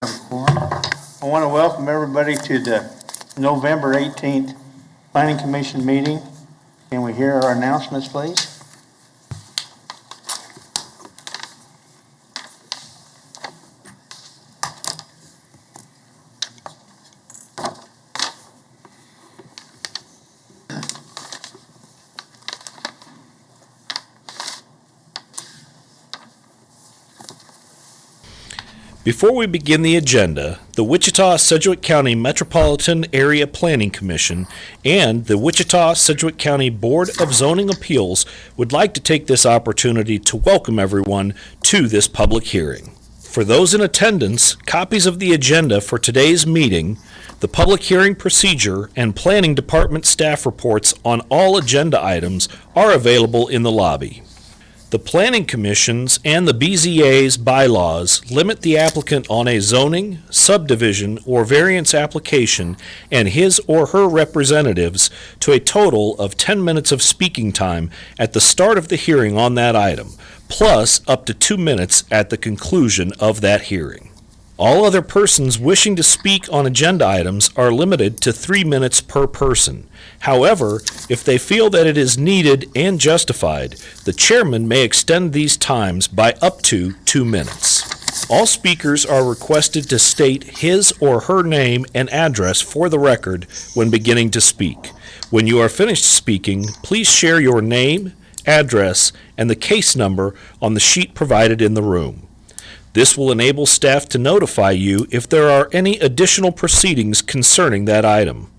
I want to welcome everybody to the November 18th Planning Commission meeting. Can we hear our announcements, please? Before we begin the agenda, the Wichita-Sedgwick County Metropolitan Area Planning Commission and the Wichita-Sedgwick County Board of Zoning Appeals would like to take this opportunity to welcome everyone to this public hearing. For those in attendance, copies of the agenda for today's meeting, the public hearing procedure, and Planning Department staff reports on all agenda items are available in the lobby. The Planning Commission's and the BZA's bylaws limit the applicant on a zoning, subdivision, or variance application and his or her representatives to a total of 10 minutes of speaking time at the start of the hearing on that item, plus up to 2 minutes at the conclusion of that hearing. All other persons wishing to speak on agenda items are limited to 3 minutes per person. However, if they feel that it is needed and justified, the chairman may extend these times by up to 2 minutes. All speakers are requested to state his or her name and address for the record when beginning to speak. When you are finished speaking, please share your name, address, and the case number on the sheet provided in the room. This will enable staff to notify you if there are any additional proceedings concerning that item.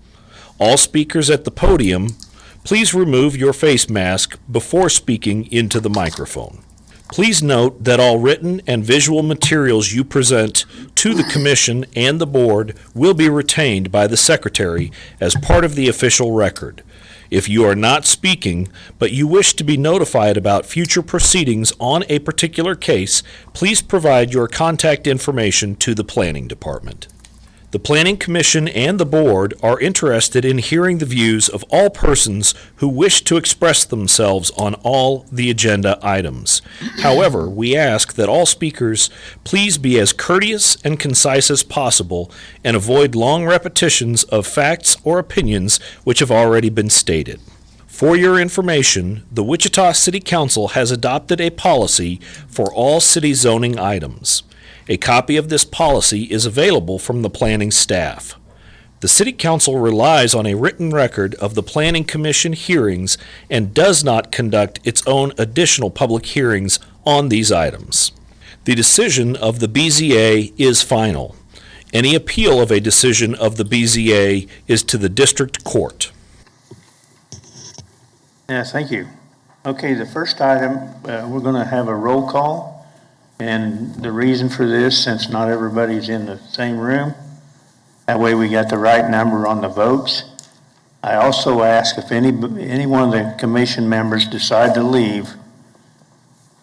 All speakers at the podium, please remove your face mask before speaking into the microphone. Please note that all written and visual materials you present to the Commission and the Board will be retained by the Secretary as part of the official record. If you are not speaking, but you wish to be notified about future proceedings on a particular case, please provide your contact information to the Planning Department. The Planning Commission and the Board are interested in hearing the views of all persons who wish to express themselves on all the agenda items. However, we ask that all speakers please be as courteous and concise as possible and avoid long repetitions of facts or opinions which have already been stated. For your information, the Wichita City Council has adopted a policy for all city zoning items. A copy of this policy is available from the planning staff. The City Council relies on a written record of the Planning Commission hearings and does not conduct its own additional public hearings on these items. The decision of the BZA is final. Any appeal of a decision of the BZA is to the district court. Yes, thank you. Okay, the first item, we're going to have a roll call. And the reason for this, since not everybody's in the same room, that way we got the right number on the votes. I also ask if any one of the commission members decide to leave,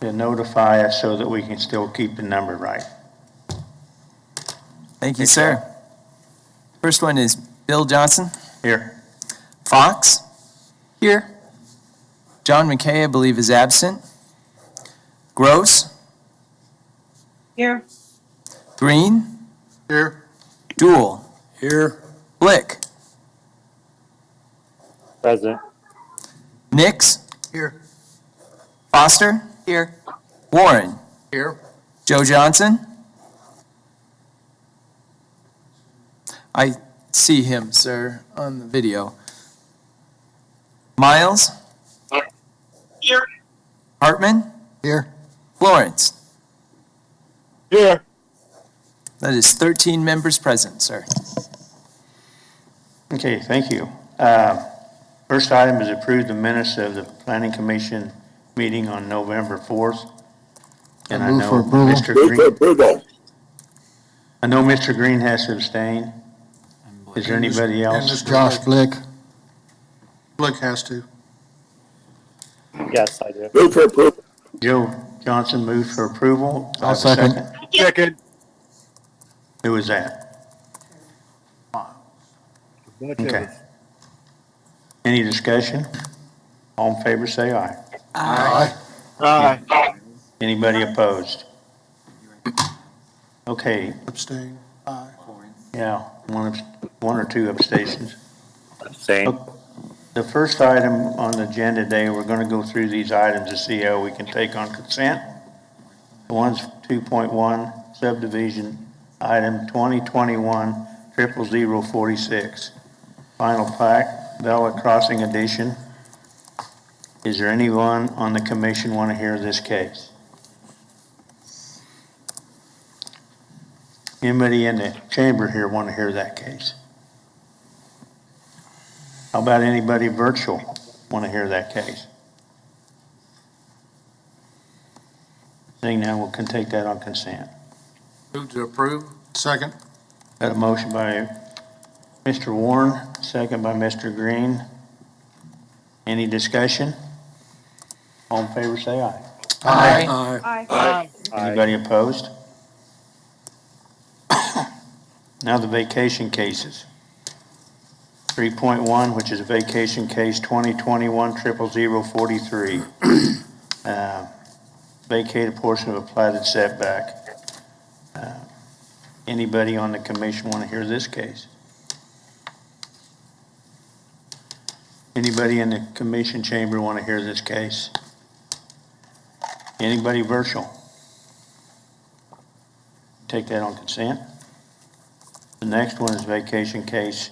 to notify us so that we can still keep the number right. Thank you, sir. First one is Bill Johnson. Here. Fox. Here. John McKay, I believe, is absent. Gross. Here. Green. Here. Dool. Here. Blick. Present. Nix. Here. Foster. Here. Warren. Here. Joe Johnson. I see him, sir, on the video. Miles. Here. Hartman. Here. Florence. Here. That is 13 members present, sir. Okay, thank you. First item is approve the minutes of the Planning Commission meeting on November 4th. And I know Mr. Green. I know Mr. Green has to abstain. Is there anybody else? And this Josh Blick. Blick has to. Yes, I do. Move for approval. Joe Johnson moved for approval. I'll second. Second. Who was that? Okay. Any discussion? All in favor, say aye. Aye. Aye. Anybody opposed? Okay, Abstain. Yeah, one or two abstentions. Same. The first item on the agenda today, we're gonna go through these items to see how we can take on consent. The one's 2.1 subdivision item 2021-00046. Final plat, Bella Crossing addition. Is there anyone on the commission want to hear this case? Anybody in the chamber here want to hear that case? How about anybody virtual want to hear that case? Seeing now, we can take that on consent. Move to approve. Second. Got a motion by Mr. Warren, second by Mr. Green. Any discussion? All in favor, say aye. Aye. Aye. Anybody opposed? Now the vacation cases. 3.1, which is a vacation case 2021-00043. Vacate a portion of a platted setback. Anybody on the commission want to hear this case? Anybody in the commission chamber want to hear this case? Anybody virtual? Take that on consent. The next one is vacation case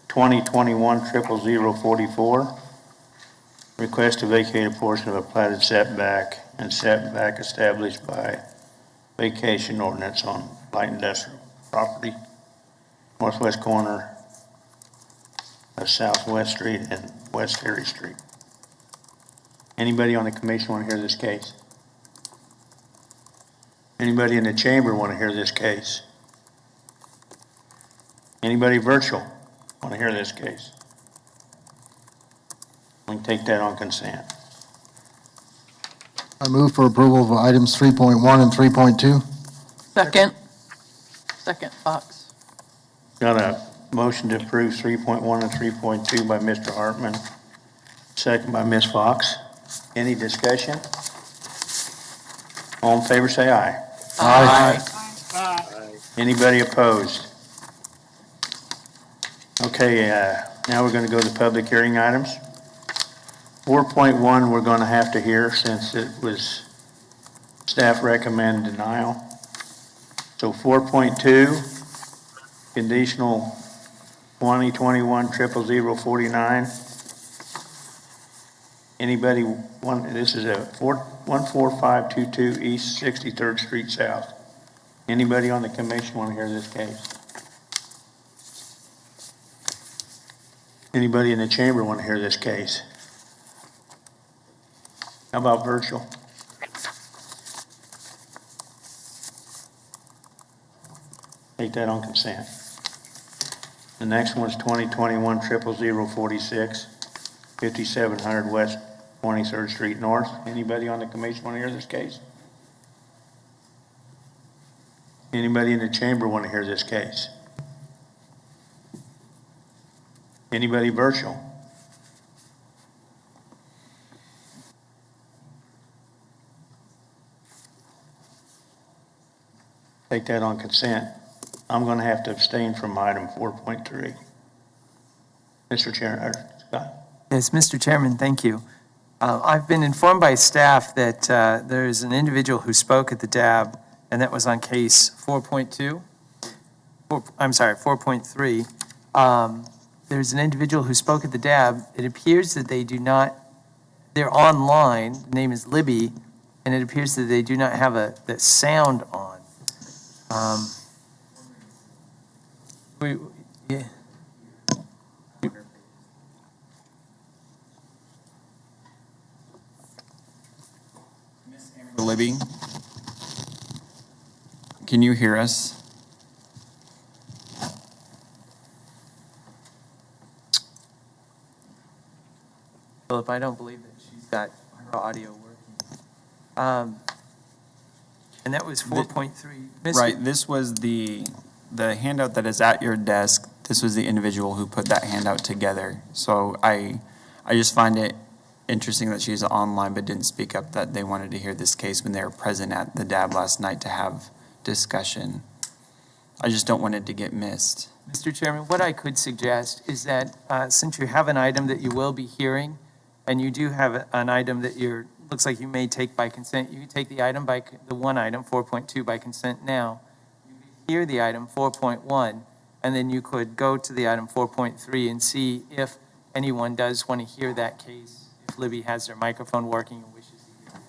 2021-00044. Request to vacate a portion of a platted setback and setback established by vacation ordinance on light industrial property, northwest corner of Southwest Street and West Harry Street. Anybody on the commission want to hear this case? Anybody in the chamber want to hear this case? Anybody virtual want to hear this case? We can take that on consent. I move for approval of items 3.1 and 3.2. Second. Second, Fox. Got a motion to approve 3.1 and 3.2 by Mr. Hartman, second by Ms. Fox. Any discussion? All in favor, say aye. Aye. Anybody opposed? Okay, now we're going to go to public hearing items. 4.1, we're going to have to hear since it was staff recommend denial. So 4.2, conditional 2021-00049. Anybody want, this is a 14522 East 63rd Street South. Anybody on the commission want to hear this case? Anybody in the chamber want to hear this case? How about virtual? Take that on consent. The next one's 2021-00046, 5700 West 23rd Street North. Anybody on the commission want to hear this case? Anybody in the chamber want to hear this case? Anybody virtual? Take that on consent. I'm going to have to abstain from item 4.3. Mr. Chair, or Scott. Yes, Mr. Chairman, thank you. I've been informed by staff that there is an individual who spoke at the DAB, and that was on case 4.2. I'm sorry, 4.3. There's an individual who spoke at the DAB. It appears that they do not, they're online, the name is Libby, and it appears that they do not have the sound on. Yeah. Libby, can you hear us? Philip, I don't believe that she's got her audio working. And that was 4.3. Right, this was the handout that is at your desk. This was the individual who put that handout together. So I just find it interesting that she's online but didn't speak up, that they wanted to hear this case when they were present at the DAB last night to have discussion. I just don't want it to get missed. Mr. Chairman, what I could suggest is that since you have an item that you will be hearing, and you do have an item that looks like you may take by consent, you can take the item the one item, 4.2, by consent now. You could hear the item 4.1, and then you could go to the item 4.3 and see if anyone does want to hear that case, if Libby has their microphone working and wishes to hear it.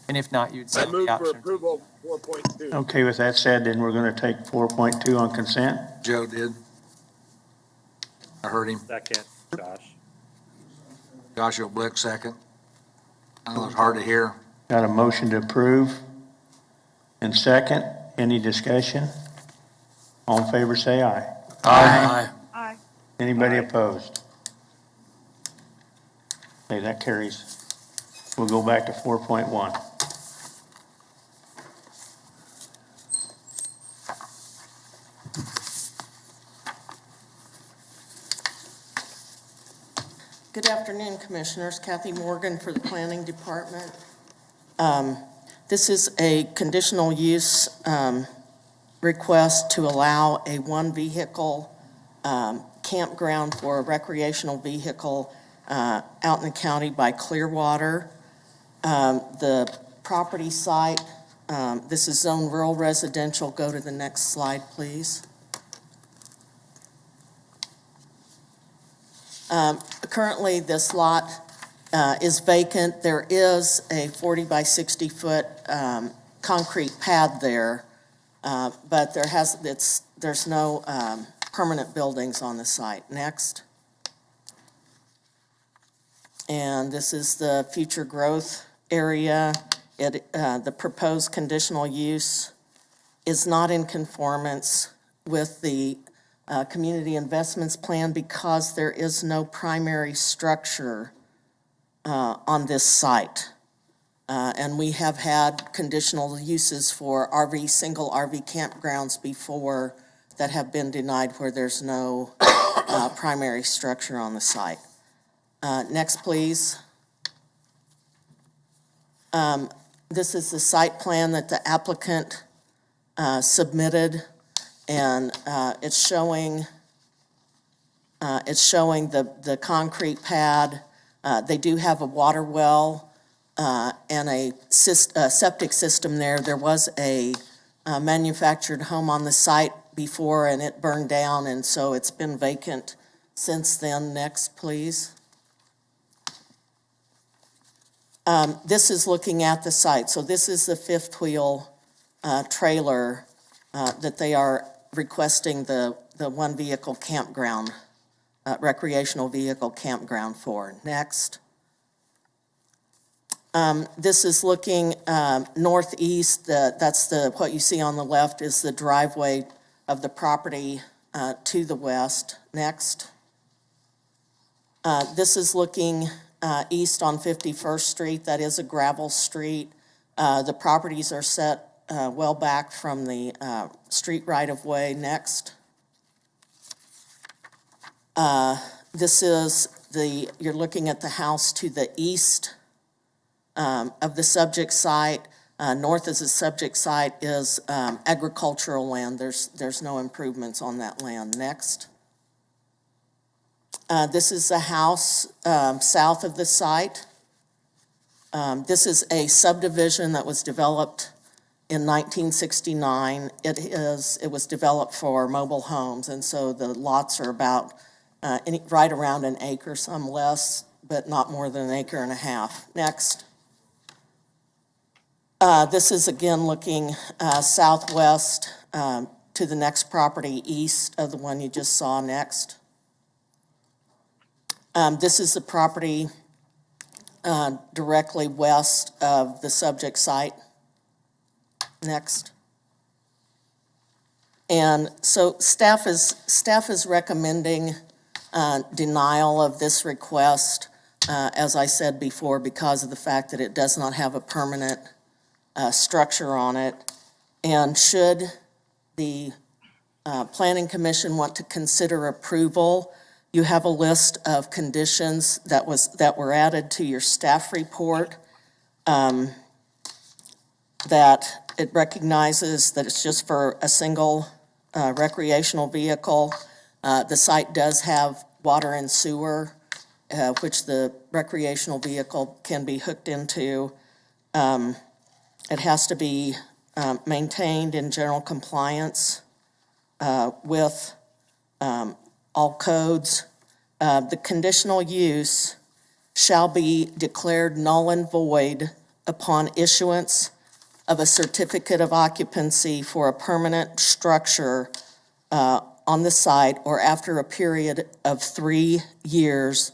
And if not, you'd I set move the for option. approval 4.2. Okay, with that said, then we're going to take 4.2 on consent. Joe did. I heard him. Second, Josh. Joshua Blick, second. I know it's hard to hear. Got a motion to approve. And second, any discussion? All in favor, say aye. Aye. Aye. Anybody Aye. opposed? Okay, that carries. We'll go back to 4.1. Good afternoon, Commissioners. Kathy Morgan for the Planning Department. This is a conditional use request to allow a one-vehicle campground for a recreational vehicle out in the county by Clearwater. The property site, this is zone rural residential. Go to the next slide, please. Currently, this lot is vacant. There is a 40 by 60 foot concrete pad there, but there's no permanent buildings on the site. Next. And this is the future growth area. The proposed conditional use is not in conformance with the community investments plan because there is no primary structure on this site. And we have had conditional uses for single RV campgrounds before that have been denied where there's no primary structure on the site. Next, please. This is the site plan that the applicant submitted. And it's showing the concrete pad. They do have a water well and a septic system there. There was a manufactured home on the site before, and it burned down, and so it's been vacant since then. Next, please. This is looking at the site. So this is the fifth wheel trailer that they are requesting the one vehicle campground, recreational vehicle campground for. Next. This is looking northeast. That's what you see on the left is the driveway of the property to the west. Next. This is looking east on 51st Street. That is a gravel street. The properties are set well back from the street right-of-way. Next. This is you're looking at the house to the east of the subject site. North of the subject site is agricultural land. There's no improvements on that land. Next. This is the house south of the site. This is a subdivision that was developed in 1969. It was developed for mobile homes, and so the lots are about right around an acre, some less, but not more than an acre and a half. Next. This is again looking southwest to the next property east of the one you just saw. Next. This is the property directly west of the subject site. Next. And so staff is recommending denial of this request, as I said before, because of the fact that it does not have a permanent structure on it. And should the Planning Commission want to consider approval, you have a list of conditions that were added to your staff report that it recognizes that it's just for a single recreational vehicle. The site does have water and sewer, which the recreational vehicle can be hooked into. It has to be maintained in general compliance with all codes. The conditional use shall be declared null and void upon issuance of a certificate of occupancy for a permanent structure on the site or after a period of 3 years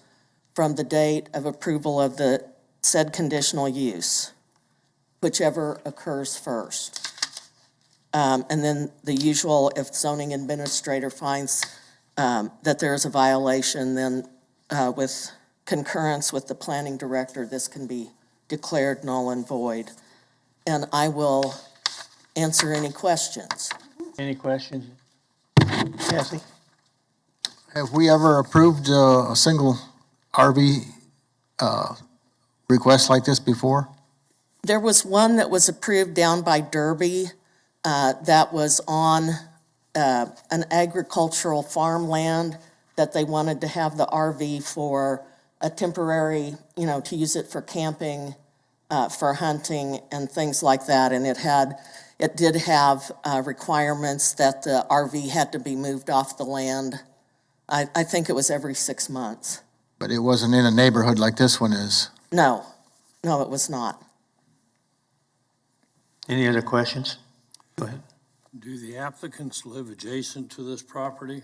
from the date of approval of the said conditional use, whichever occurs first. And then the usual, if zoning administrator finds that there is a violation, then with concurrence with the planning director, this can be declared null and void. And I will answer any questions. Any questions? Kathy? Have we ever approved a single RV request like this before? There was one that was approved down by Derby that was on an agricultural farmland that they wanted to have the RV for a temporary, to use it for camping, for hunting and things like that. And it did have requirements that the RV had to be moved off the land. I think it was every 6 months. But it wasn't in a neighborhood like this one is. No, it was not. Any other questions? Go ahead. Do the applicants live adjacent to this property?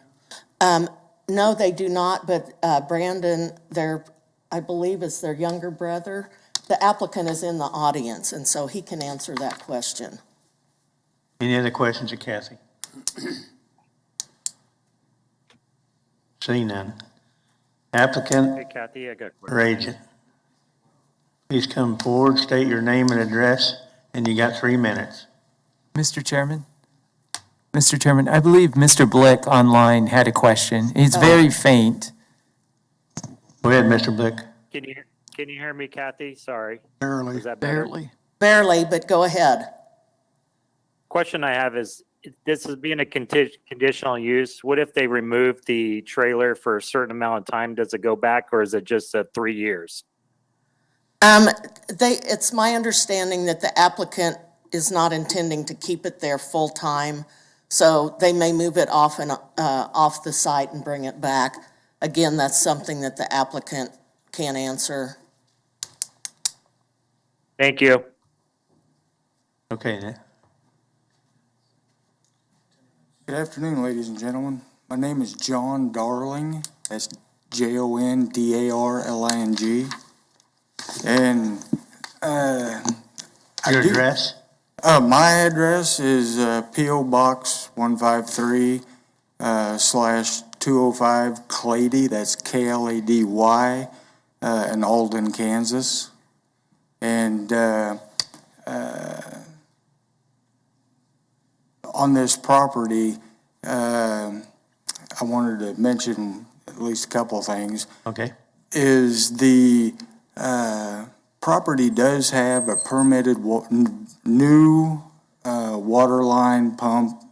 No, they do not, but Brandon, I believe is their younger brother. The applicant is in the audience, and so he can answer that question. Any other questions of Kathy? Seeing none. Applicant Hey Kathy, I got a or question. agent, please come forward, state your name and address, and you got 3 minutes. Mr. Chairman? Mr. Chairman, I believe Mr. Blick online had a question. It's very faint. Go ahead, Mr. Blick. Can you hear me, Kathy? Sorry. Barely. Is that better? Barely, but go ahead. Question I have is, this is being a conditional use. What if they remove the trailer for a certain amount of time? Does it go back, or is it just 3 years? It's my understanding that the applicant is not intending to keep it there full time, so they may move it off the site and bring it back. Again, that's something that the applicant can answer. Thank you. Okay, then. Good afternoon, ladies and gentlemen. My name is John Darling. That's JONDARLING. And Your address? my address is P.O. Box 153 /205 Clady. That's KLADY in Alden, Kansas. And on this property, I wanted to mention at least a couple of things. Okay. Is the property does have a permitted new water line pump.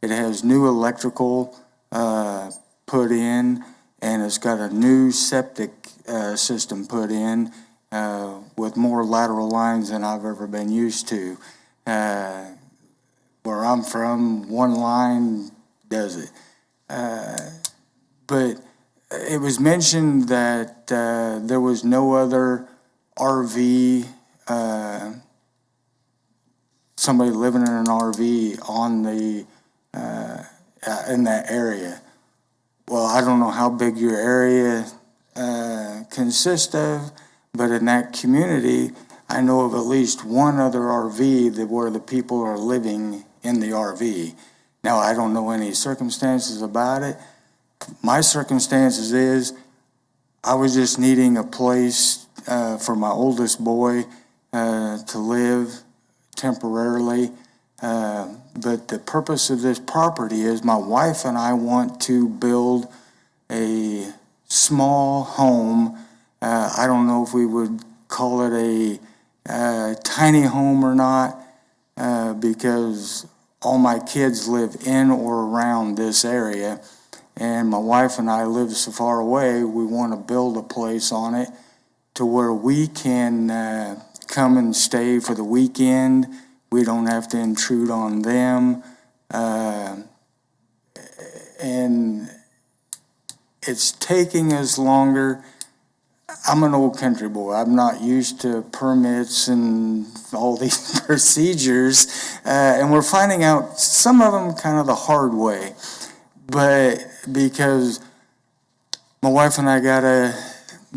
It has new electrical put in, and it's got a new septic system put in with more lateral lines than I've ever been used to. Where I'm from, one line does it. But it was mentioned that there was no other RV, somebody living in an RV on the in that area. Well, I don't know how big your area consists of, but in that community, I know of at least one other RV where the people are living in the RV. Now, I don't know any circumstances about it. My circumstances is I was just needing a place for my oldest boy to live temporarily. But the purpose of this property is my wife and I want to build a small home. I don't know if we would call it a tiny home or not, because all my kids live in or around this area, and my wife and I live so far away, we want to build a place on it to where we can come and stay for the weekend. We don't have to intrude on them. And it's taking us longer. I'm an old country boy. I'm not used to permits and all these procedures. And we're finding out some of them kind of the hard way. But because my wife and I got a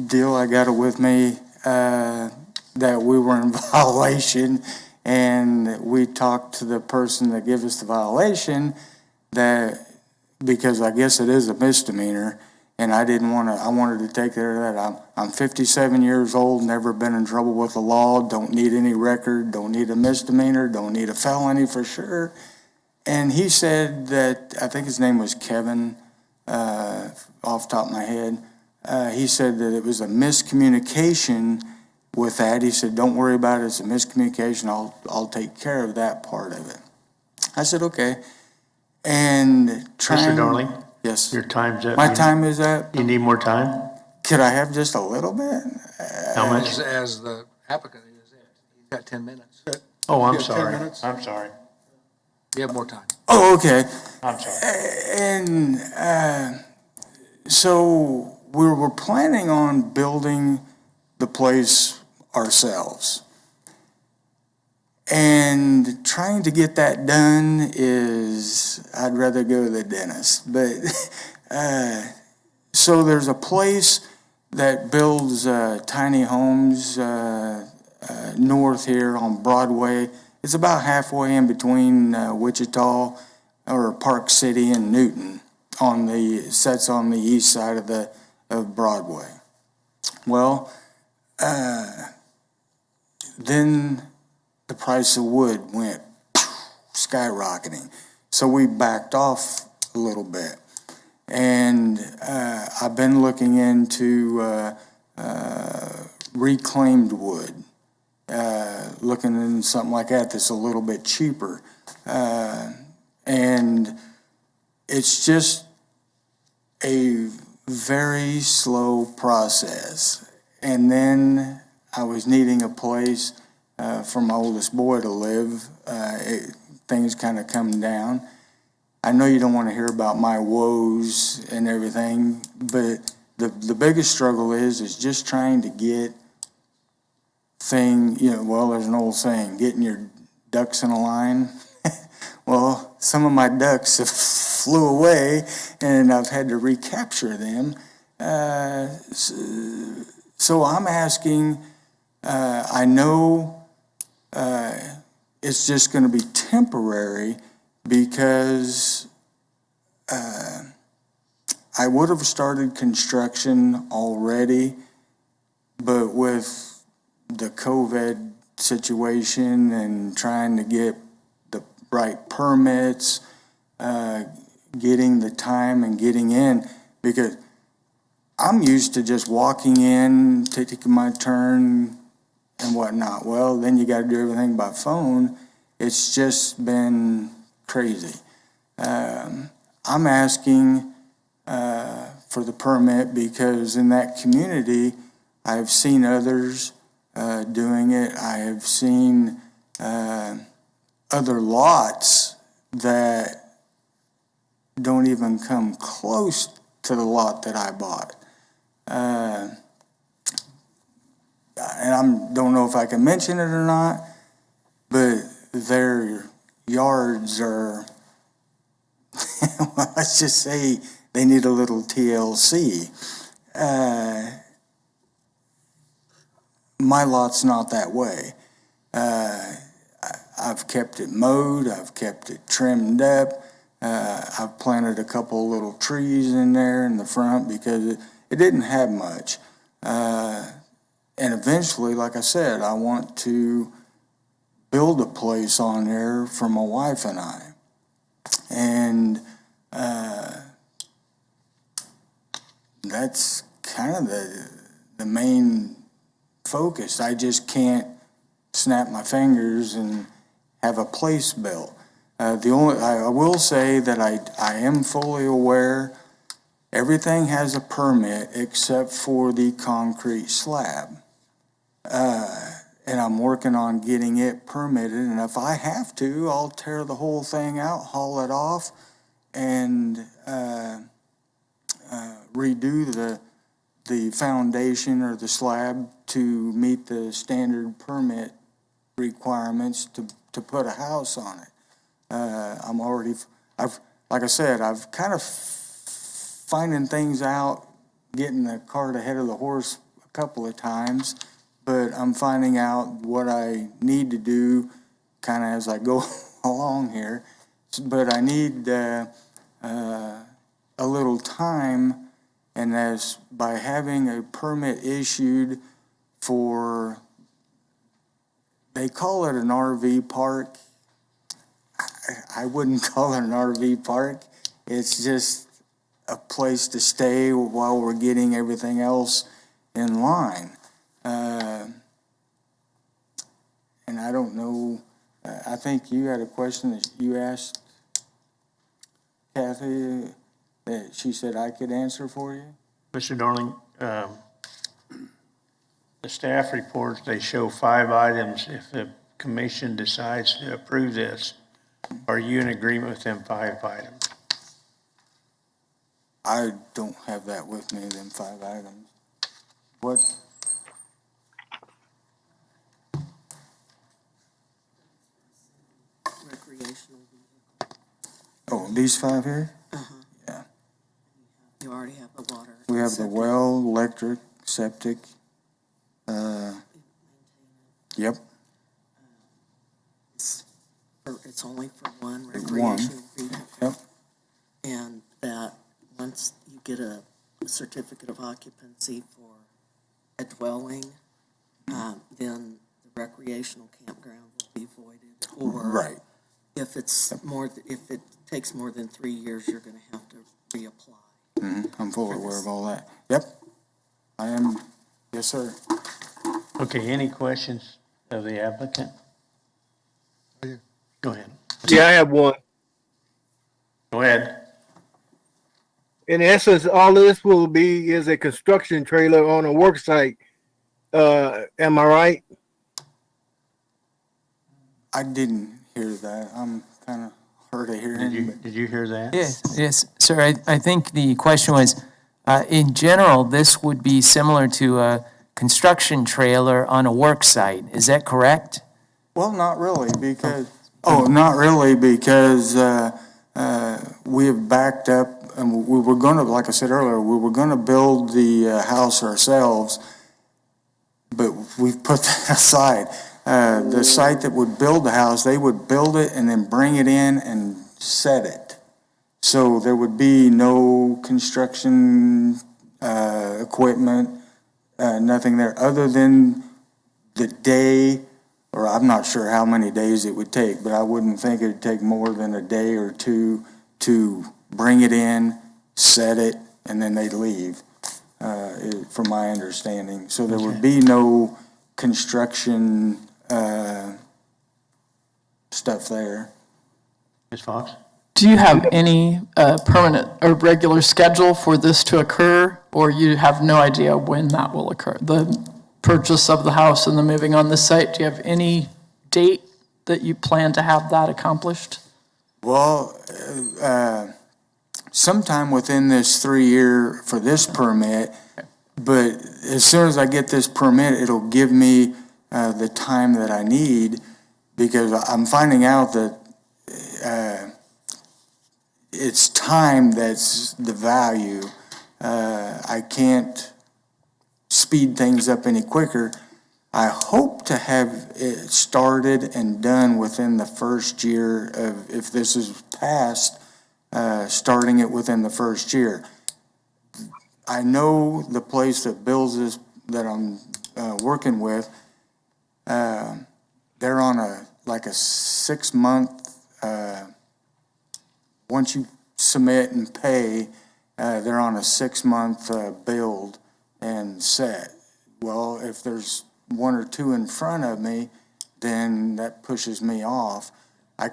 deal, I got it with me, that we were in violation. And we talked to the person that gave us the violation that, because I guess it is a misdemeanor, and I wanted to take care of that. I'm 57 years old, never been in trouble with the law, don't need any record, don't need a misdemeanor, don't need a felony for sure. And he said that, I think his name was Kevin, off the top of my head. He said that it was a miscommunication with that. He said, don't worry about it, it's a miscommunication, I'll take care of that part of it. I said, okay. And Mr. Darling, yes. your time's up. My time is up. You need more time? Could I have just a little bit? How much? As the applicant is it. He's got 10 minutes. Oh, I'm You have 10 sorry. minutes? I'm sorry. You have more time. Oh, okay. I'm sorry. And so we were planning on building the place ourselves. And trying to get that done is, I'd rather go to the dentist. But, so there's a place that builds tiny homes north here on Broadway. It's about halfway in between Wichita or Park City and Newton. Sets on the east side of Broadway. Well, then the price of wood went skyrocketing. So we backed off a little bit. And I've been looking into reclaimed wood, looking into something like that that's a little bit cheaper. And it's just a very slow process. And then I was needing a place for my oldest boy to live. Things kind of come down. I know you don't want to hear about my woes and everything, but the biggest struggle is just trying to get there's an old saying, getting your ducks in a line. Well, some of my ducks have flew away, and I've had to recapture them. So I'm asking, I know it's just going to be temporary because I would have started construction already, but with the COVID situation and trying to get the right permits, getting the time and getting in, because I'm used to just walking in, taking my turn and whatnot. Well, then you got to do everything by phone. It's just been crazy. I'm asking for the permit because in that community, I've seen others doing it. I have seen other lots that don't even come close to the lot that I bought. And I don't know if I can mention it or not, but their yards are, well, let's just say they need a little TLC. My lot's not that way. I've kept it mowed, I've kept it trimmed up, I've planted a couple little trees in there in the front because it didn't have much. And eventually, like I said, I want to build a place on there for my wife and I. And that's kind of the main focus. I just can't snap my fingers and have a place built. I will say that I am fully aware, everything has a permit except for the concrete slab. And I'm working on getting it permitted, and if I have to, I'll tear the whole thing out, haul it off, and redo the foundation or the slab to meet the standard permit requirements to put a house on it. Like I said, I've kind of finding things out, getting the cart ahead of the horse a couple of times, but I'm finding out what I need to do kind of as I go along here. But I need a little time, and as by having a permit issued for, they call it an RV park. I wouldn't call it an RV park. It's just a place to stay while we're getting everything else in line. And I don't know, I think you had a question that you asked Kathy that she said I could answer for you. Mr. Darling, the staff reports, they show 5 items. If the commission decides to approve this, are you in agreement with them 5 items? I don't have that with me, them 5 items. What? Recreational. Oh, these 5 here? Uh-huh. Yeah. You already have the water. We have the septic. well, electric, septic. Yep. It's only for one recreational vehicle. Yep. And that once you get a certificate of occupancy for a dwelling, then the recreational campground will be voided. Or Right. if if it takes more than 3 years, you're gonna have to reapply. I'm fully aware of all that. Yep. I am. Yes, sir. Okay, any questions of the applicant? Go ahead. Yeah, I have one. Go ahead. In essence, all this will be is a construction trailer on a work site. Am I right? I didn't hear that. I'm kind of hard of hearing. Did you hear that? Yes, sir, I think the question was, in general, this would be similar to a construction trailer on a work site. Is that correct? Well, not really, because, not really, because we have backed up, and we were going to, like I said earlier, we were going to build the house ourselves, but we've put that aside. The site that would build the house, they would build it and then bring it in and set it. So there would be no construction equipment, nothing there, other than the day, or I'm not sure how many days it would take, but I wouldn't think it'd take more than a day or two to bring it in, set it, and then they'd leave, from my understanding. So there would be no construction stuff there. Ms. Fox? Do you have any permanent or regular schedule for this to occur, or you have no idea when that will occur? The purchase of the house and the moving on the site, do you have any date that you plan to have that accomplished? Well, sometime within this 3-year for this permit, but as soon as I get this permit, it'll give me the time that I need, because I'm finding out that it's time that's the value. I can't speed things up any quicker. I hope to have it started and done within the first year of, if this is passed, starting it within the first year. I know the place that builds this, that I'm working with, they're on a 6-month, once you submit and pay, they're on a 6-month build and set. Well, if there's 1 or 2 in front of me, then that pushes me off. I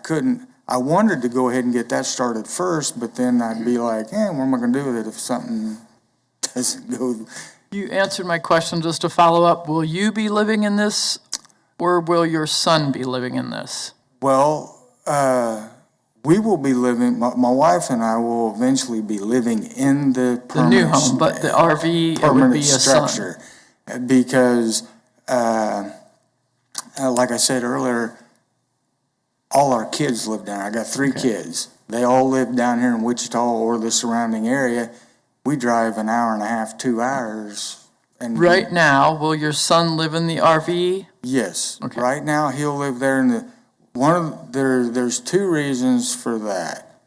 I wanted to go ahead and get that started first, but then I'd be like, what am I gonna do with it if something doesn't go? You answered my question. Just to follow up, will you be living in this, or will your son be living in this? Well, we will be living, my wife and I will eventually be living in the The new permanent. home, but the RV, it would permanent be a son. structure. Because, like I said earlier, all our kids live down. I got 3 kids. They all live down here in Wichita or the surrounding area. We drive an hour and a half, 2 hours. And Right now, will your son live in the RV? Yes. Okay. Right now, he'll live there in the, there's 2 reasons for that.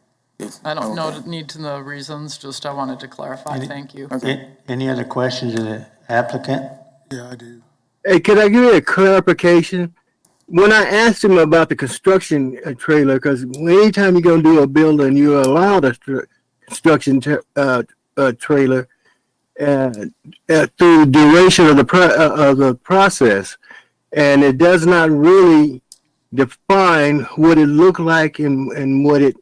I don't Okay. need to know reasons, just I wanted to clarify. Thank you. Okay. Any other questions of the applicant? Yeah, I do. Hey, can I give you a clarification? When I asked him about the construction trailer, because anytime you're gonna do a building, you're allowed a construction trailer through duration of the process, and it does not really define what it looked like and what it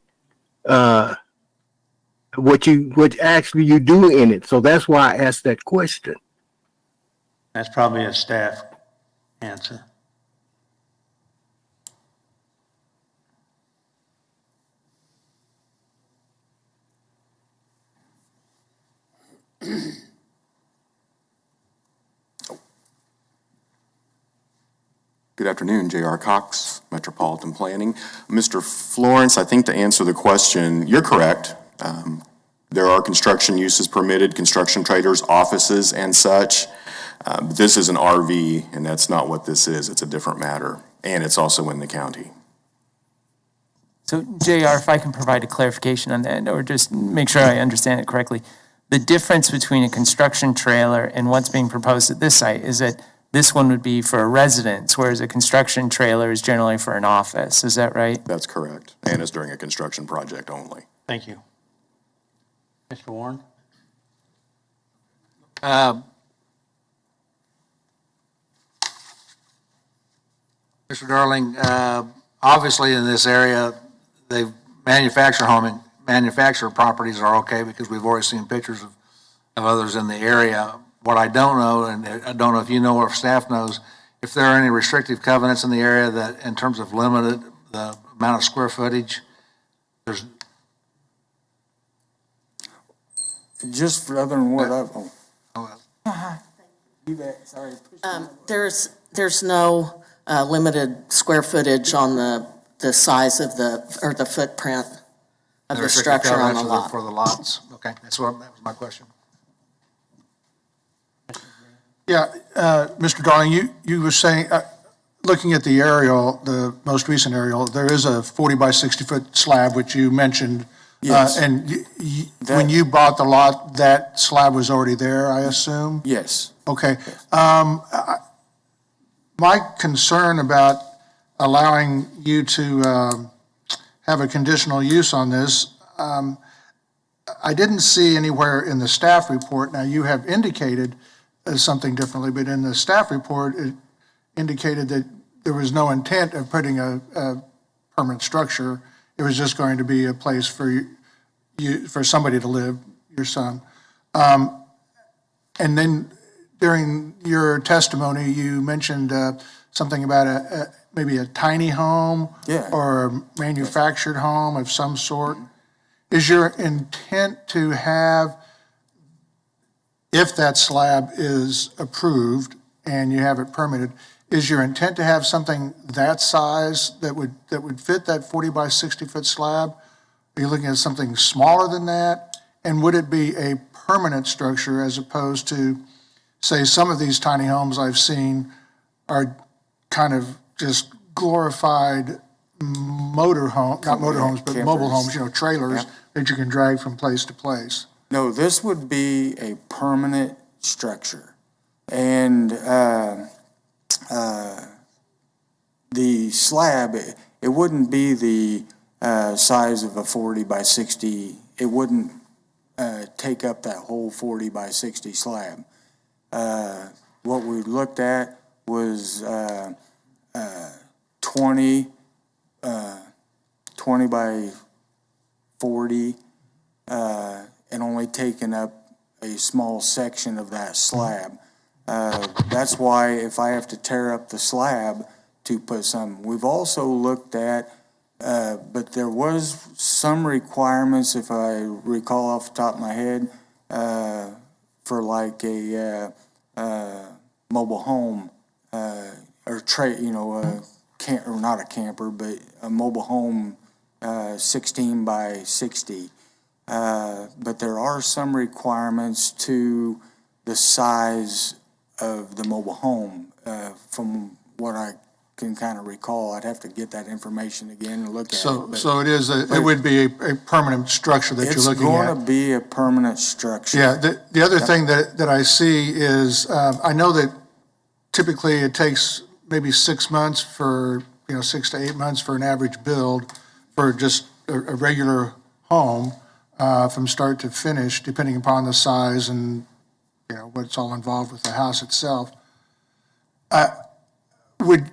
what actually you do in it. So that's why I asked that question. That's probably a staff answer. Good afternoon, J.R. Cox, Metropolitan Planning. Mr. Florence, I think to answer the question, you're correct. There are construction uses permitted, construction trailers, offices, and such. But this is an RV, and that's not what this is. It's a different matter, and it's also in the county. So JR, if I can provide a clarification on that, or just make sure I understand it correctly. The difference between a construction trailer and what's being proposed at this site is that this one would be for a residence, whereas a construction trailer is generally for an office. Is that right? That's correct, and it's during a construction project only. Thank you. Mr. Warren? Mr. Darling, obviously in this area, they manufacturer properties are okay because we've already seen pictures of others in the area. What I don't know, and I don't know if you know or if staff knows, if there are any restrictive covenants in the area that, in terms of limited the amount of square footage, there's. Just for other than what There's no limited square footage on the size of the footprint of the structure on the lot. For the lots, okay, that was my question. Yeah, Mr. Darling, you were saying, looking at the aerial, the most recent aerial, there is a 40 by 60 foot slab, which you mentioned. Yes. And when you bought the lot, that slab was already there, I assume? Yes. Okay. My concern about allowing you to have a conditional use on this, I didn't see anywhere in the staff report. Now, you have indicated something differently, but in the staff report, it indicated that there was no intent of putting a permanent structure. It was just going to be a place for you, for somebody to live, your son. And then during your testimony, you mentioned something about maybe a tiny home. Yeah. Or a manufactured home of some sort. Is your intent to have, if that slab is approved and you have it permitted, is your intent to have something that size that would fit that 40 by 60 foot slab? Are you looking at something smaller than that? And would it be a permanent structure as opposed to, say, some of these tiny homes I've seen are kind of just glorified not motorhomes, but mobile homes, trailers that you can drag from place to place? No, this would be a permanent structure. And the slab, it wouldn't be the size of a 40 by 60. It wouldn't take up that whole 40 by 60 slab. What we looked at was 20 20 by 40, and only taking up a small section of that slab. That's why if I have to tear up the slab to put some, we've also looked at, but there was some requirements, if I recall off the top of my head, for like a mobile home, or or not a camper, but a mobile home, 16 by 60. But there are some requirements to the size of the mobile home, from what I can kind of recall. I'd have to get that information again and look at it. So it would be a permanent structure that you're looking at? It's going to be a permanent structure. Yeah, the other thing that I see is, I know that typically it takes maybe 6 months 6 to 8 months for an average build for just a regular home, from start to finish, depending upon the size and, what's all involved with the house itself. Would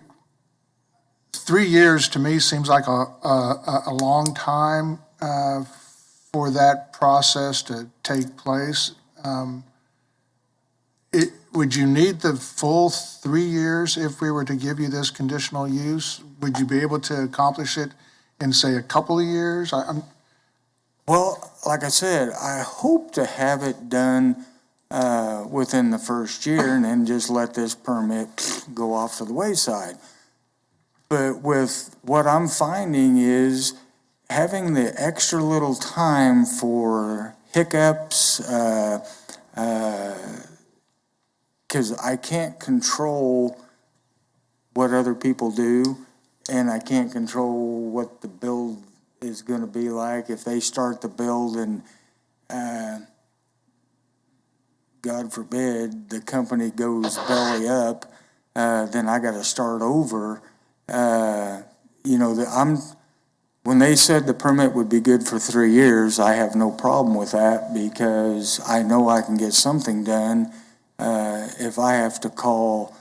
3 years to me seems like a long time for that process to take place. Would you need the full 3 years if we were to give you this conditional use? Would you be able to accomplish it in, say, a couple of years? Well, like I said, I hope to have it done within the first year and then just let this permit go off to the wayside. But with what I'm finding is having the extra little time for hiccups, because I can't control what other people do, and I can't control what the build is going to be like. If they start the build and, God forbid, the company goes belly up, then I got to start over. When they said the permit would be good for 3 years, I have no problem with that because I know I can get something done. If I have to call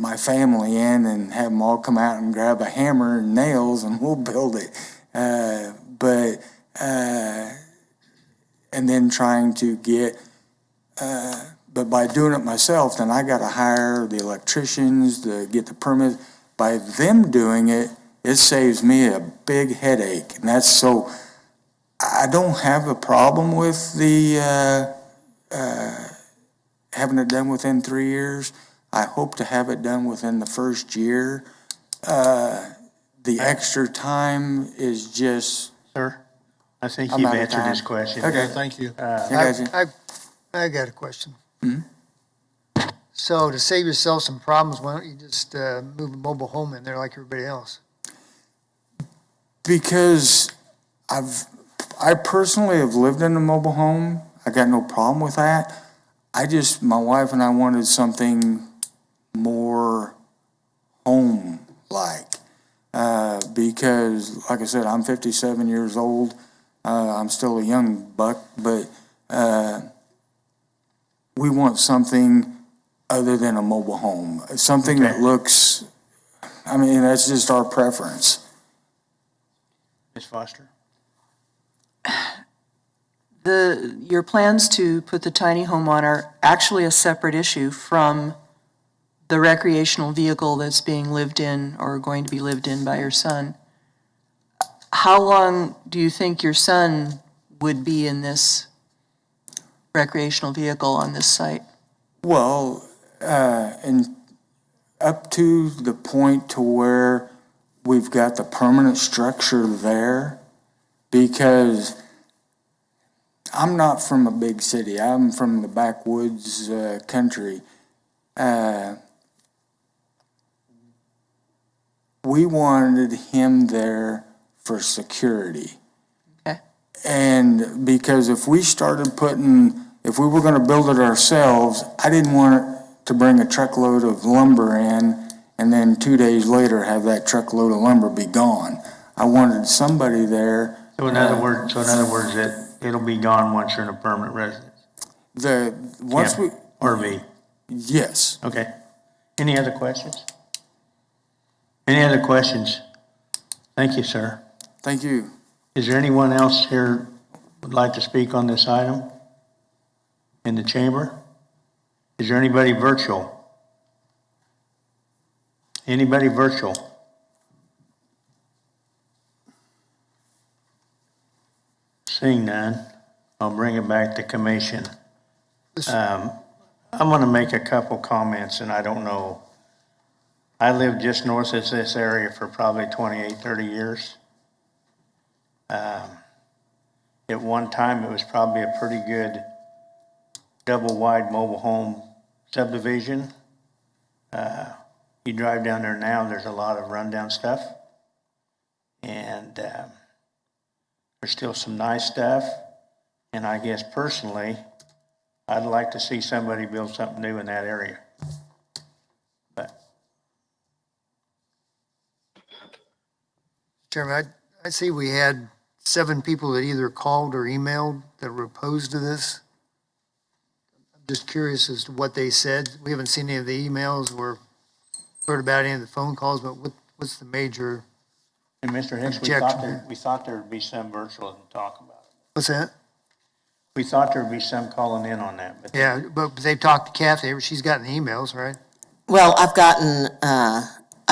my family in and have them all come out and grab a hammer and nails and we'll build it. And then trying to get, but by doing it myself, then I got to hire the electricians to get the permit. By them doing it, it saves me a big headache. And that's so, I don't have a problem with the having it done within 3 years. I hope to have it done within the first year. The extra time is just... Sir, I think you've answered this question. Okay, Thank you. I got a question. So to save yourself some problems, why don't you just move a mobile home in there like everybody else? Because I personally have lived in a mobile home. I got no problem with that. My wife and I wanted something more home-like. Because, like I said, I'm 57 years old. I'm still a young buck, but we want something other than a mobile home. Something that looks, that's just our preference. Ms. Foster? Your plans to put the tiny home on are actually a separate issue from the recreational vehicle that's being lived in or going to be lived in by your son. How long do you think your son would be in this recreational vehicle on this site? Well, and up to the point to where we've got the permanent structure there, because I'm not from a big city. I'm from the backwoods country. We wanted him there for security. Okay. And because if we were going to build it ourselves, I didn't want to bring a truckload of lumber in and then 2 days later have that truckload of lumber be gone. I wanted somebody there. So in other words, it'll be gone once you're in a permanent residence? RV? Yes. Okay. Any other questions? Any other questions Thank you, sir. Thank you. Is there anyone else here would like to speak on this item in the chamber? Is there anybody virtual? Anybody virtual? Seeing none, I'll bring it back to commission. I'm going to make a couple comments, and I don't know. I lived just north of this area for probably 28, 30 years. At one time, it was probably a pretty good double-wide mobile home subdivision. You drive down there now, there's a lot of rundown stuff. And there's still some nice stuff. And I guess personally, I'd like to see somebody build something new in that area. But Chairman, I see we had 7 people that either called or emailed that were opposed to this. I'm just curious as to what they said. We haven't seen any of the emails or heard about any of the phone calls, but what's the major and Mr. Hicks, objection? we thought there would be some virtual to talk about it. What's that? We thought there would be some calling in on that. But Yeah, but they talked to Kathy. She's gotten emails, right? Well, I've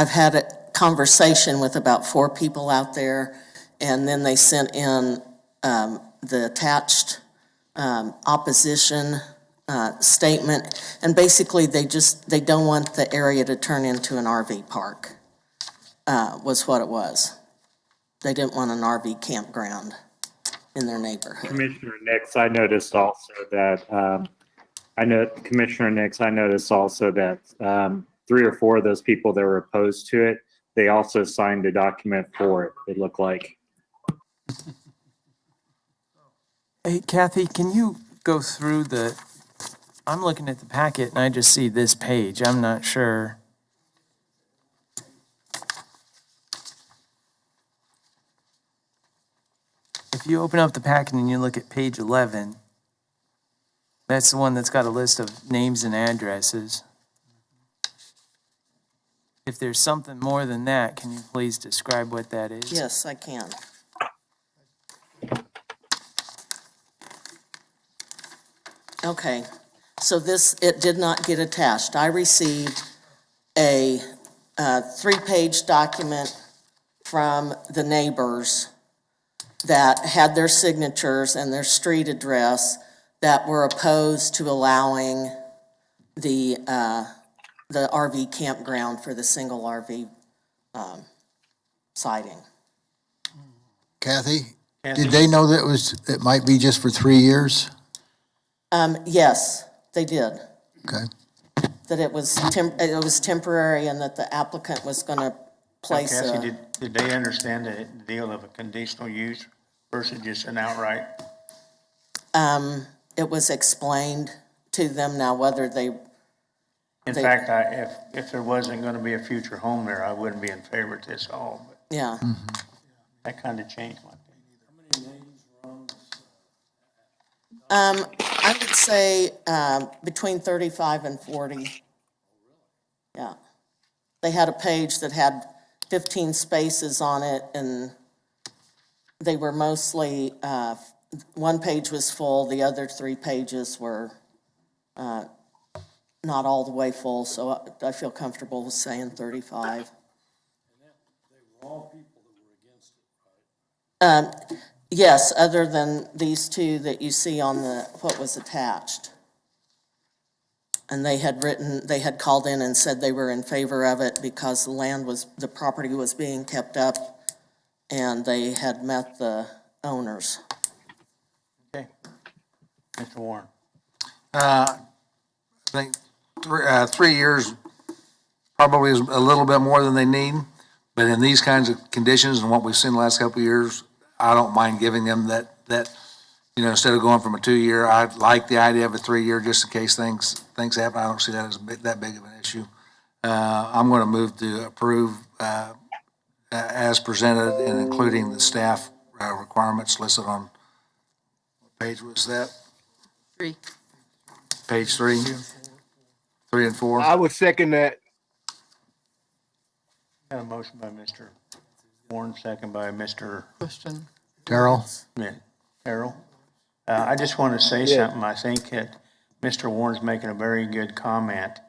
had a conversation with about 4 people out there, and then they sent in the attached opposition statement, and basically they don't want the area to turn into an RV park, was what it was. They didn't want an RV campground in their neighborhood. Commissioner Nix, I noticed also that, Commissioner Nix, I noticed also that 3 or 4 of those people that were opposed to it, they also signed a document for it, it looked like. Hey, Kathy, can you go through I'm looking at the packet and I just see this page. I'm not sure. If you open up the packet and you look at page 11, that's the one that's got a list of names and addresses. If there's something more than that, can you please describe what that is? Yes, I can. Okay, so it did not get attached. I received a 3-page document from the neighbors that had their signatures and their street address that were opposed to allowing the RV campground for the single RV siting. Kathy, did they know that it might be just for 3 years? Yes, they did. Okay. That it was temporary and that the applicant was going to place Cassie, did they understand the deal of a conditional use versus just an outright? It was explained to them now whether they. In fact, if there wasn't going to be a future home there, I wouldn't be in favor of this all. But yeah. That kind of changed my opinion. I would say between 35 and 40. Yeah. They had a page that had 15 spaces on it, and they were mostly, one page was full, the other 3 pages were not all the way full, so I feel comfortable with saying 35. They were all people that were against it, right? Yes, other than these 2 that you see on what was attached. And they had called in and said they were in favor of it because the property was being kept up and they had met the owners. Okay. Mr. Warren. I think 3 years probably is a little bit more than they need, but in these kinds of conditions and what we've seen the last couple of years, I don't mind giving them that, instead of going from a 2-year, I like the idea of a 3-year just in case things happen. I don't see that as that big of an issue. I'm going to move to approve as presented and including the staff requirements listed on, what page was that? 3. Page 3? 3 and 4? I would second that. Got a motion by Mr. Warren, second by Mr. Question. Terrell? Carroll. I just want to say something. I think that Mr. Warren's making a very good comment.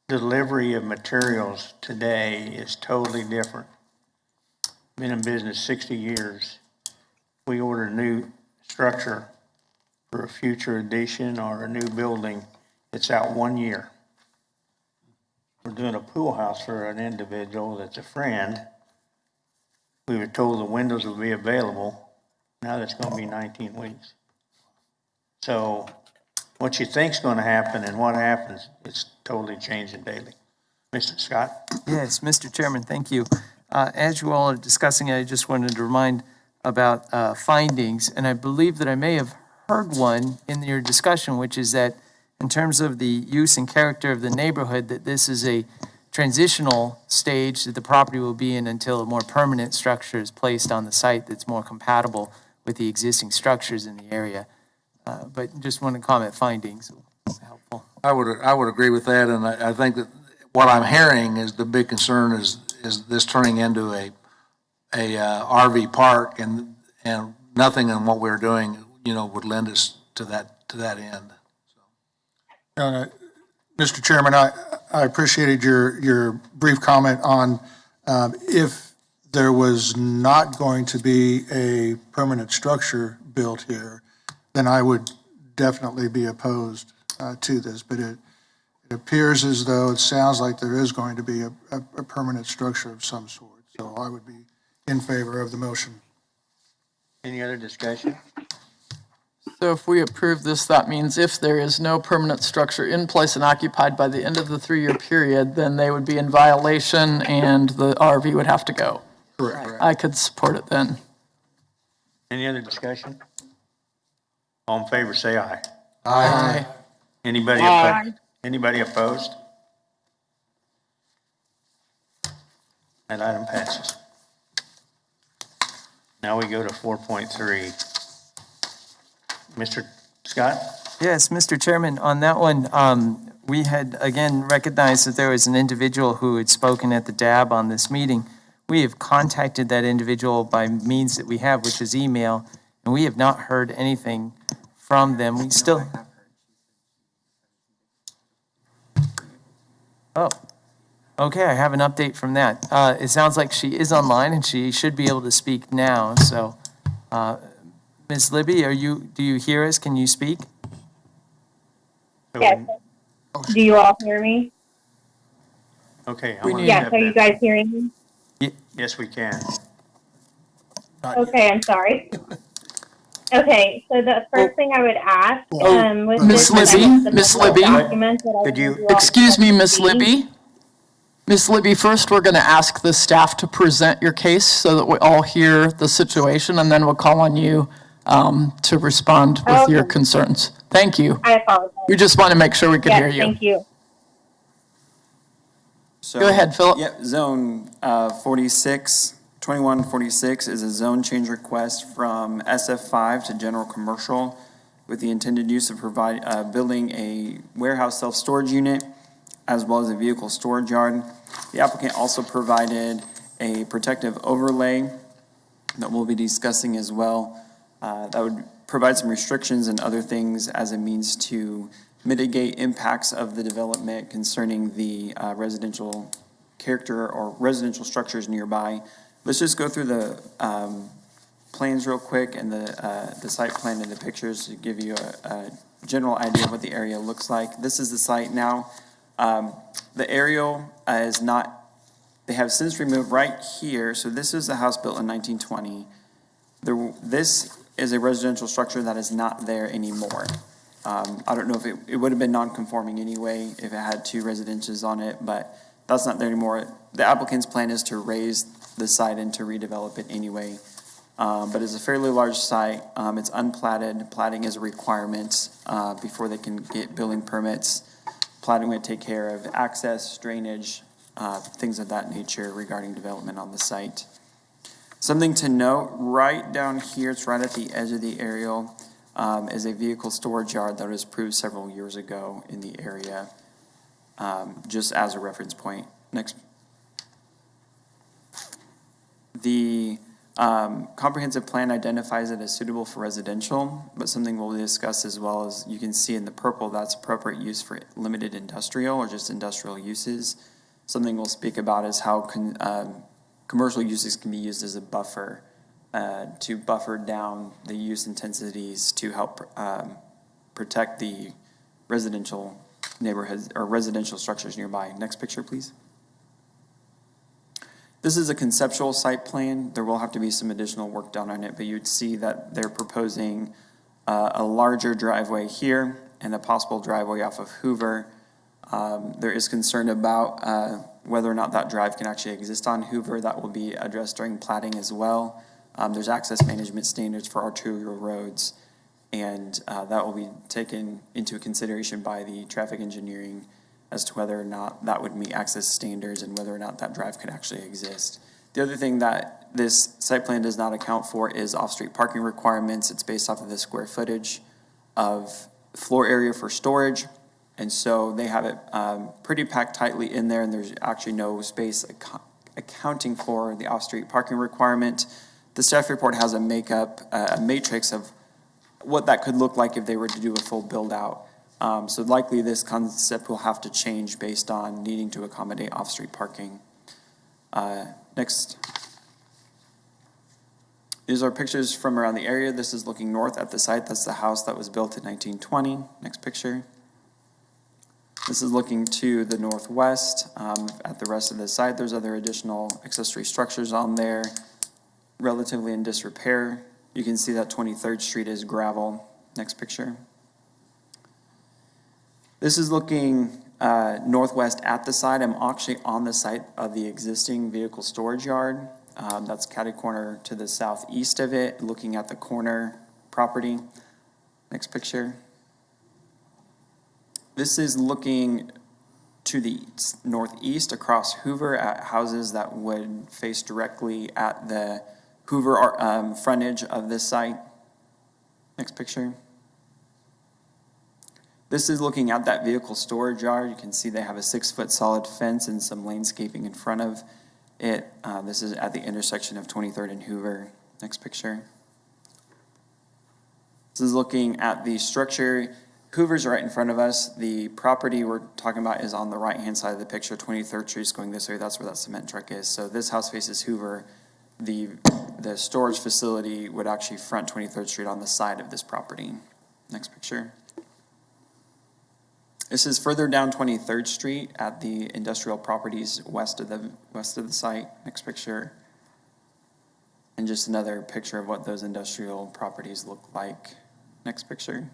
Delivery of materials today is totally different. Been in business 60 years. We order a new structure for a future addition or a new building, it's out 1 year. We're doing a pool house for an individual that's a friend. We were told the windows would be available. Now that's going to be 19 weeks. So what you think's going to happen and what happens, it's totally changing daily. Mr. Scott? Yes, Mr. Chairman, thank you. As you all are discussing, I just wanted to remind about findings, and I believe that I may have heard one in your discussion, which is that in terms of the use and character of the neighborhood, that this is a transitional stage that the property will be in until a more permanent structure is placed on the site that's more compatible with the existing structures in the area. But just want to comment findings. Helpful. I would agree with that, and I think that what I'm hearing is the big concern is this turning into a RV park, and nothing in what we're doing, would lend us to that end. Mr. Chairman, I appreciated your brief comment on if there was not going to be a permanent structure built here, then I would definitely be opposed to this. But it appears as though it sounds like there is going to be a permanent structure of some sort. So I would be in favor of the motion. Any other discussion? So if we approve this, that means if there is no permanent structure in place and occupied by the end of the 3-year period, then they would be in violation and the RV would have to go. Correct. I could support it then. Any other discussion? All in favor, say aye. Aye. Anybody Aye. opposed? Anybody opposed? That item passes. Now we go to 4.3. Mr. Scott? Yes, Mr. Chairman, on that one, we had again recognized that there was an individual who had spoken at the DAB on this meeting. We have contacted that individual by means that we have, which is email, and we have not heard anything from them. We still. Oh, okay, I have an update from that. It sounds like she is online and she should be able to speak now, so, Ms. Libby, do you hear us? Can you speak? Yes. Do you all hear me? Okay. Yes, are you guys hearing me? Yes, we can. Okay, I'm sorry. Okay, so the first thing I would ask, with Miss this Libby, Miss Libby, document that I Could you- want all excuse me, Miss see. Libby. Miss Libby, first we're going to ask the staff to present your case so that we all hear the situation, and then we'll call on you to respond with your Okay. concerns. Thank you. I apologize. We just want to make sure we can hear Yes, you. thank you. Go ahead, Philip. Yep, zone 2146 is a zone change request from SF5 to general commercial with the intended use of building a warehouse self-storage unit as well as a vehicle storage yard. The applicant also provided a protective overlay that we'll be discussing as well. That would provide some restrictions and other things as a means to mitigate impacts of the development concerning the residential character or residential structures nearby. Let's just go through the plans real quick and the site plan and the pictures to give you a general idea of what the area looks like. This is the site now. The aerial is not, they have since removed right here. So this is a house built in 1920. This is a residential structure that is not there anymore. I don't know if it would have been non-conforming anyway if it had 2 residences on it, but that's not there anymore. The applicant's plan is to raise the site and to redevelop it anyway. But it's a fairly large site. It's unplatted. Platting is a requirement before they can get building permits. Platting would take care of access, drainage, things of that nature regarding development on the site. Something to note, right down here, it's right at the edge of the aerial, is a vehicle storage yard that was approved several years ago in the area, just as a reference point. Next. The comprehensive plan identifies it as suitable for residential, but something we'll discuss as well as you can see in the purple, that's appropriate use for limited industrial or just industrial uses. Something we'll speak about is how commercial uses can be used as a buffer to buffer down the use intensities to help protect the residential neighborhoods or residential structures nearby. Next picture, please. This is a conceptual site plan. There will have to be some additional work done on it, but you'd see that they're proposing a larger driveway here and a possible driveway off of Hoover. There is concern about whether or not that drive can actually exist on Hoover. That will be addressed during platting as well. There's access management standards for arterial roads, and that will be taken into consideration by the traffic engineering as to whether or not that would meet access standards and whether or not that drive could actually exist. The other thing that this site plan does not account for is off-street parking requirements. It's based off of the square footage of floor area for storage. And so they have it pretty packed tightly in there, and there's actually no space accounting for the off-street parking requirement. The staff report has a matrix of what that could look like if they were to do a full build-out. So likely this concept will have to change based on needing to accommodate off-street parking. Next. These are pictures from around the area. This is looking north at the site. That's the house that was built in 1920. Next picture. This is looking to the northwest at the rest of the site. There's other additional accessory structures on there, relatively in disrepair. You can see that 23rd Street is gravel. Next picture. This is looking northwest at the site. I'm actually on the site of the existing vehicle storage yard. That's catty corner to the southeast of it, looking at the corner property. Next picture. This is looking to the northeast across Hoover at houses that would face directly at the Hoover frontage of this site. Next picture. This is looking at that vehicle storage yard. You can see they have a 6-foot solid fence and some landscaping in front of it. This is at the intersection of 23rd and Hoover. Next picture. This is looking at the structure. Hoover's right in front of us. The property we're talking about is on the right-hand side of the picture. 23rd Street is going this way. That's where that cement truck is. So this house faces Hoover. The storage facility would actually front 23rd Street on the side of this property. Next picture. This is further down 23rd Street at the industrial properties west of the site. Next picture. And just another picture of what those industrial properties look like. Next picture.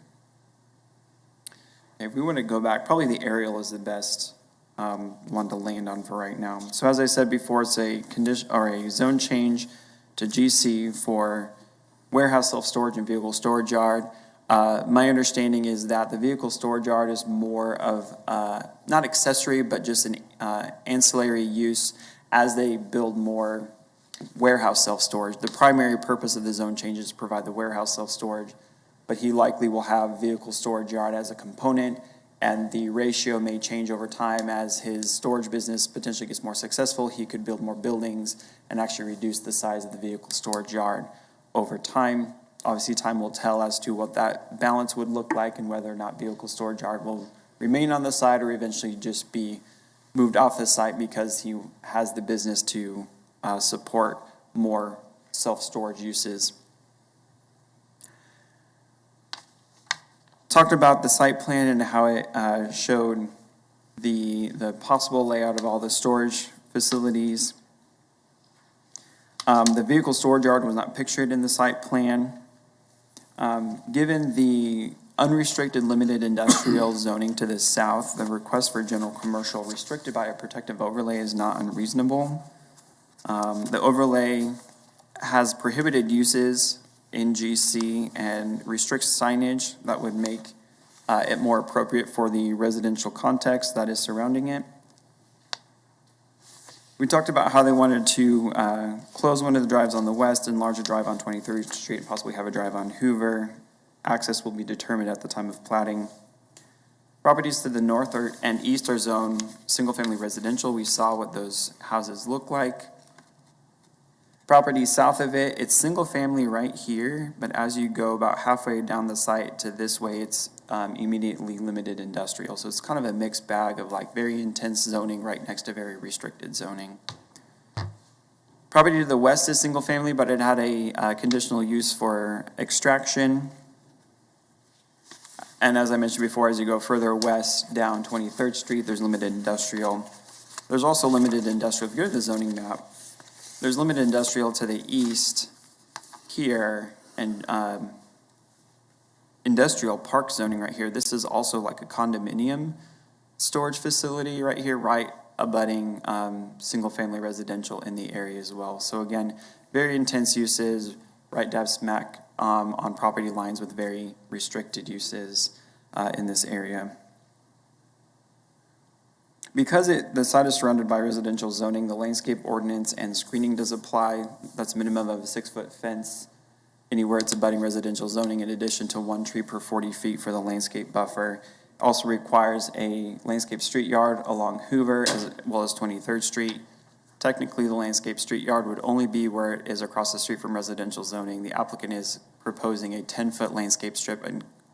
If we want to go back, probably the aerial is the best one to land on for right now. So as I said before, it's a condition or a zone change to GC for warehouse, self-storage, and vehicle storage yard. My understanding is that the vehicle storage yard is more of not accessory, but just an ancillary use as they build more warehouse self-storage. The primary purpose of the zone change is to provide the warehouse self-storage, but he likely will have vehicle storage yard as a component, and the ratio may change over time as his storage business potentially gets more successful. He could build more buildings and actually reduce the size of the vehicle storage yard over time. Obviously, time will tell as to what that balance would look like and whether or not vehicle storage yard will remain on the site or eventually just be moved off the site because he has the business to support more self-storage uses. Talked about the site plan and how it showed the possible layout of all the storage facilities. The vehicle storage yard was not pictured in the site plan. Given the unrestricted limited industrial zoning to the south, the request for general commercial restricted by a protective overlay is not unreasonable. The overlay has prohibited uses in GC and restricts signage that would make it more appropriate for the residential context that is surrounding it. We talked about how they wanted to close one of the drives on the west, enlarge a drive on 23rd Street, and possibly have a drive on Hoover. Access will be determined at the time of platting. Properties to the north and east are zoned single-family residential. We saw what those houses look like. Property south of it, it's single family right here, but as you go about halfway down the site to this way, it's immediately limited industrial. So it's kind of a mixed bag of like very intense zoning right next to very restricted zoning. Property to the west is single family, but it had a conditional use for extraction. And as I mentioned before, as you go further west down 23rd Street, there's limited industrial. There's also limited industrial. If you go to the zoning map, there's limited industrial to the east here and industrial park zoning right here. This is also like a condominium storage facility right here, right abutting single-family residential in the area as well. So again, very intense uses, right dab smack on property lines with very restricted uses in this area. Because the site is surrounded by residential zoning, the landscape ordinance and screening does apply. That's a minimum of a 6-foot fence anywhere it's abutting residential zoning, in addition to 1 tree per 40 feet for the landscape buffer. Also requires a landscape street yard along Hoover as well as 23rd Street. Technically, the landscape street yard would only be where it is across the street from residential zoning. The applicant is proposing a 10-foot landscape strip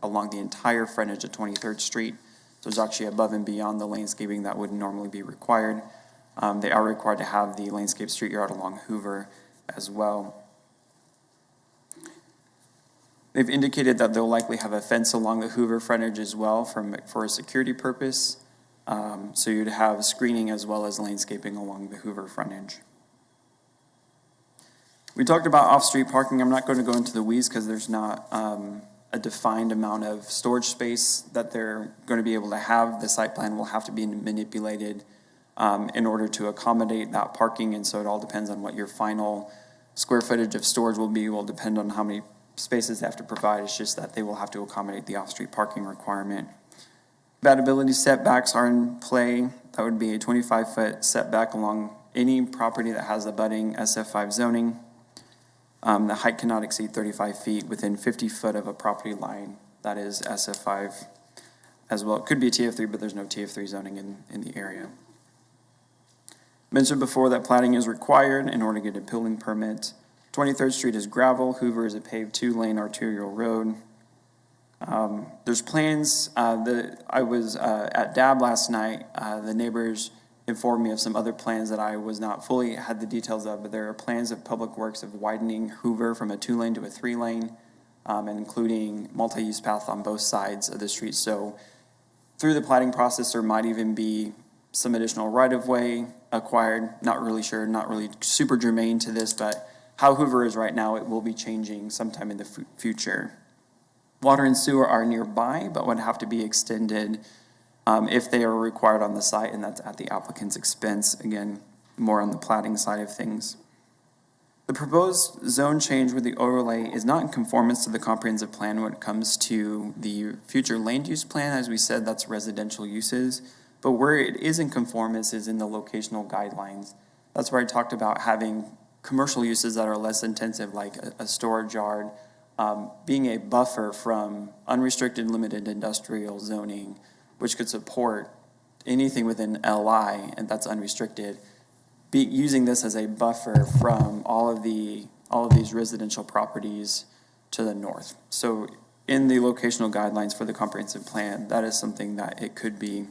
along the entire frontage of 23rd Street. So it's actually above and beyond the landscaping that would normally be required. They are required to have the landscape street yard along Hoover as well. They've indicated that they'll likely have a fence along the Hoover frontage as well for a security purpose. So you'd have screening as well as landscaping along the Hoover frontage. We talked about off-street parking. I'm not going to go into the weeds because there's not a defined amount of storage space that they're going to be able to have. The site plan will have to be manipulated in order to accommodate that parking, and so it all depends on what your final square footage of storage will be. It will depend on how many spaces they have to provide. It's just that they will have to accommodate the off-street parking requirement. Compatibility setbacks are in play. That would be a 25-foot setback along any property that has abutting SF5 zoning. The height cannot exceed 35 feet within 50 foot of a property line that is SF5 as well. It could be a TF3, but there's no TF3 zoning in the area. Mentioned before that platting is required in order to get a building permit. 23rd Street is gravel. Hoover is a paved 2-lane arterial road. There's plans. I was at DAB last night. The neighbors informed me of some other plans that I was not fully had the details of, but there are plans of Public Works of widening Hoover from a 2-lane to a 3-lane, and including multi-use path on both sides of the street. So through the platting process, there might even be some additional right-of-way acquired. Not really sure, not really super germane to this, but how Hoover is right now, it will be changing sometime in the future. Water and sewer are nearby, but would have to be extended if they are required on the site, and that's at the applicant's expense. Again, more on the platting side of things. The proposed zone change with the overlay is not in conformance to the comprehensive plan when it comes to the future land use plan. As we said, that's residential uses. But where it is in conformance is in the locational guidelines. That's where I talked about having commercial uses that are less intensive, like a storage yard, being a buffer from unrestricted limited industrial zoning, which could support anything within LI, and that's unrestricted, using this as a buffer from all of these residential properties to the north. So in the locational guidelines for the comprehensive plan, that is something that it could be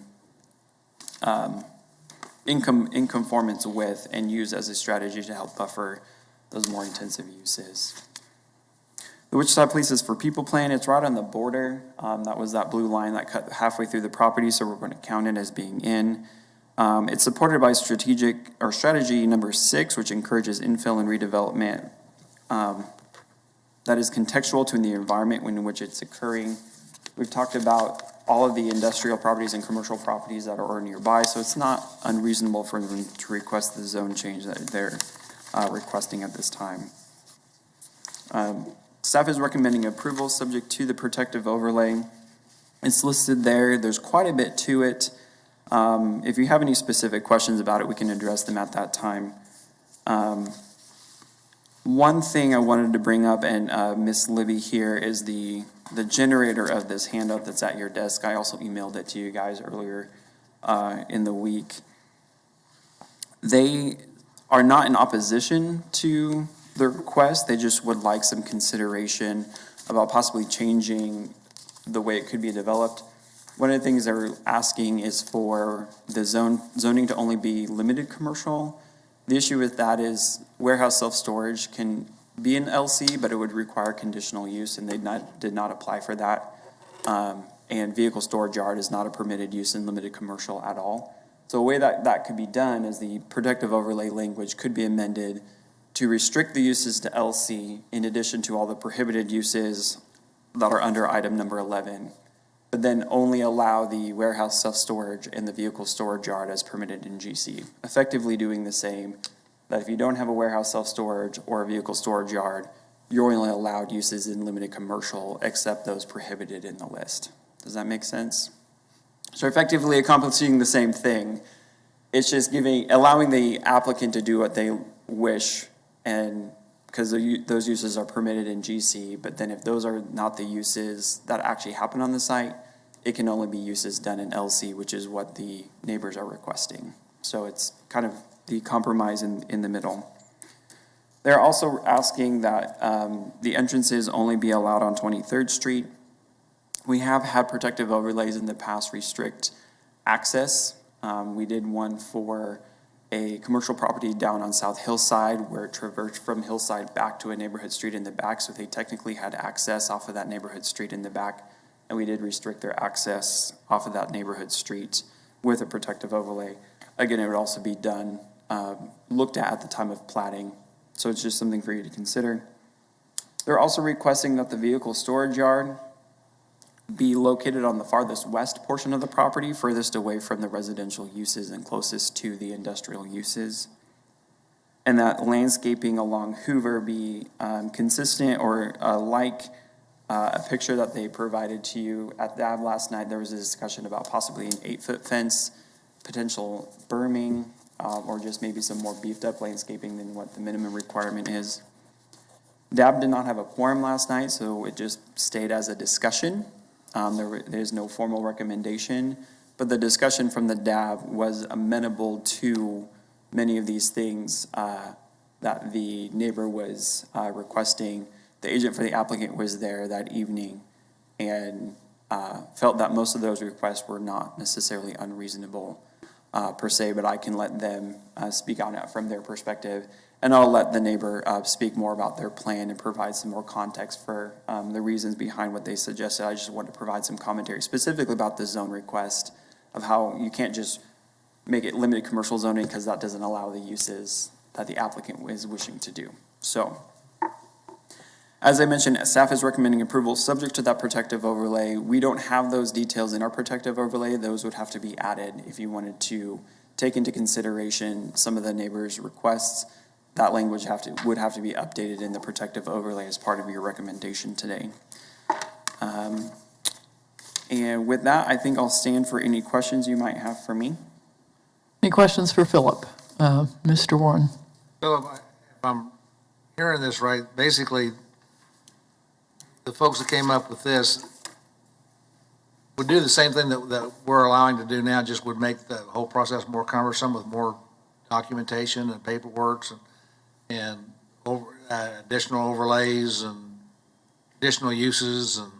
in conformance with and use as a strategy to help buffer those more intensive uses. The Wichita Places for People plan, it's right on the border. That was that blue line that cut halfway through the property, so we're going to count it as being in. It's supported by strategy number 6, which encourages infill and redevelopment that is contextual to the environment in which it's occurring. We've talked about all of the industrial properties and commercial properties that are nearby, so it's not unreasonable for them to request the zone change that they're requesting at this time. Staff is recommending approval subject to the protective overlay. It's listed there. There's quite a bit to it. If you have any specific questions about it, we can address them at that time. One thing I wanted to bring up, and Miss Libby here, is the generator of this handout that's at your desk. I also emailed it to you guys earlier in the week. They are not in opposition to the request. They just would like some consideration about possibly changing the way it could be developed. One of the things they're asking is for the zoning to only be limited commercial. The issue with that is warehouse self-storage can be an LC, but it would require conditional use, and they did not apply for that. And vehicle storage yard is not a permitted use in limited commercial at all. So a way that could be done is the protective overlay language could be amended to restrict the uses to LC in addition to all the prohibited uses that are under item number 11, but then only allow the warehouse self-storage and the vehicle storage yard as permitted in GC, effectively doing the same, that if you don't have a warehouse self-storage or a vehicle storage yard, you're only allowed uses in limited commercial except those prohibited in the list. Does that make sense? So effectively accomplishing the same thing. It's just allowing the applicant to do what they wish, and because those uses are permitted in GC, but then if those are not the uses that actually happen on the site, it can only be uses done in LC, which is what the neighbors are requesting. So it's kind of the compromise in the middle. They're also asking that the entrances only be allowed on 23rd Street. We have had protective overlays in the past restrict access. We did one for a commercial property down on South Hillside where it traversed from Hillside back to a neighborhood street in the back, so they technically had access off of that neighborhood street in the back, and we did restrict their access off of that neighborhood street with a protective overlay. Again, it would also be done, looked at the time of platting, so it's just something for you to consider. They're also requesting that the vehicle storage yard be located on the farthest west portion of the property, furthest away from the residential uses and closest to the industrial uses. And that landscaping along Hoover be consistent or like a picture that they provided to you at the AB last night. There was a discussion about possibly an 8-foot fence, potential berming, or just maybe some more beefed up landscaping than what the minimum requirement is. DAB did not have a quorum last night, so it just stayed as a discussion. There's no formal recommendation, but the discussion from the DAB was amenable to many of these things that the neighbor was requesting. The agent for the applicant was there that evening and felt that most of those requests were not necessarily unreasonable per se, but I can let them speak on it from their perspective. And I'll let the neighbor speak more about their plan and provide some more context for the reasons behind what they suggested. I just want to provide some commentary specifically about the zone request of how you can't just make it limited commercial zoning because that doesn't allow the uses that the applicant is wishing to do. So, as I mentioned, staff is recommending approval subject to that protective overlay. We don't have those details in our protective overlay. Those would have to be added if you wanted to take into consideration some of the neighbors' requests. That language would have to be updated in the protective overlay as part of your recommendation today. And with that, I think I'll stand for any questions you might have for me. Any questions for Philip? Mr. Warren? Philip, if I'm hearing this right, basically, the folks that came up with this would do the same thing that we're allowing to do now, just would make the whole process more cumbersome with more documentation and paperwork and additional overlays and additional uses and...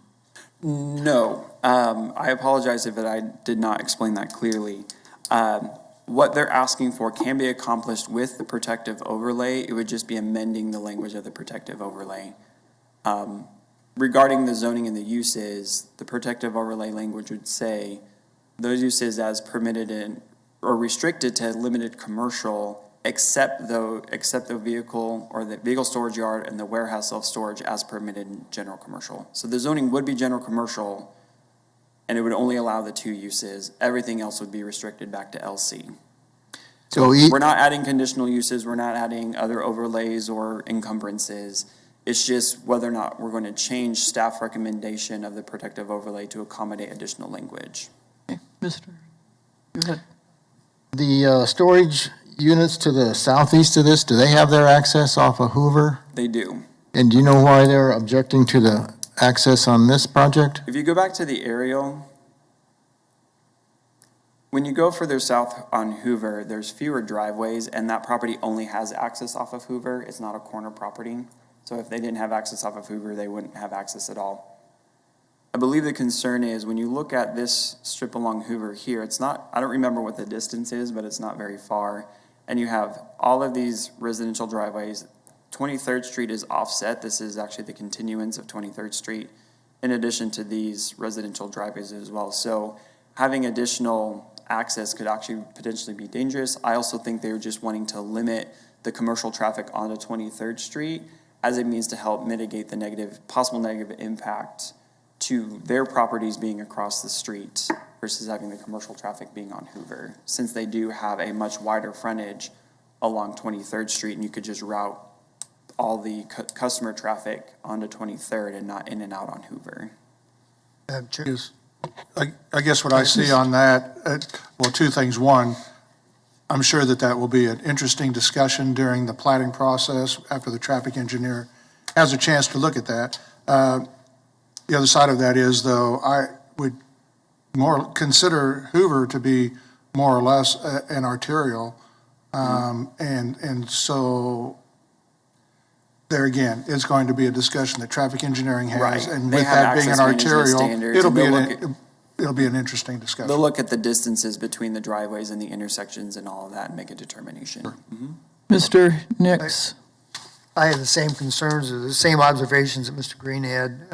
No, I apologize if I did not explain that clearly. What they're asking for can be accomplished with the protective overlay. It would just be amending the language of the protective overlay. Regarding the zoning and the uses, the protective overlay language would say those uses as permitted in or restricted to limited commercial except the vehicle or the vehicle storage yard and the warehouse self-storage as permitted in general commercial. So the zoning would be general commercial and it would only allow the two uses. Everything else would be restricted back to LC. So we're not adding conditional uses. We're not adding other overlays or encumbrances. It's just whether or not we're going to change staff recommendation of the protective overlay to accommodate additional language. Okay, Mr. Go ahead. The storage units to the southeast of this, do they have their access off of Hoover? They do. And do you know why they're objecting to the access on this project? If you go back to the aerial, When you go further south on Hoover, there's fewer driveways, and that property only has access off of Hoover. It's not a corner property. So if they didn't have access off of Hoover, they wouldn't have access at all. I believe the concern is when you look at this strip along Hoover here, it's not, I don't remember what the distance is, but it's not very far. And you have all of these residential driveways. 23rd Street is offset. This is actually the continuance of 23rd Street, in addition to these residential driveways as well. So having additional access could actually potentially be dangerous. I also think they were just wanting to limit the commercial traffic onto 23rd Street as a means to help mitigate the possible negative impact to their properties being across the street versus having the commercial traffic being on Hoover, since they do have a much wider frontage along 23rd Street, and you could just route all the customer traffic onto 23rd and not in and out on Hoover. I guess what I see on that, well, two things. One, I'm sure that will be an interesting discussion during the plating process after the traffic engineer has a chance to look at that. The other side of that is, though, I would more consider Hoover to be more or less an arterial. And so there again, it's going to be a discussion that traffic engineering has. Right. And They with have that being an access management arterial, standards, it'll be an interesting discussion. They'll look at the distances between the driveways and the intersections and all of that and make a determination. Sure. Mr. Nix? I have the same concerns, or the same observations that Mr. Green had.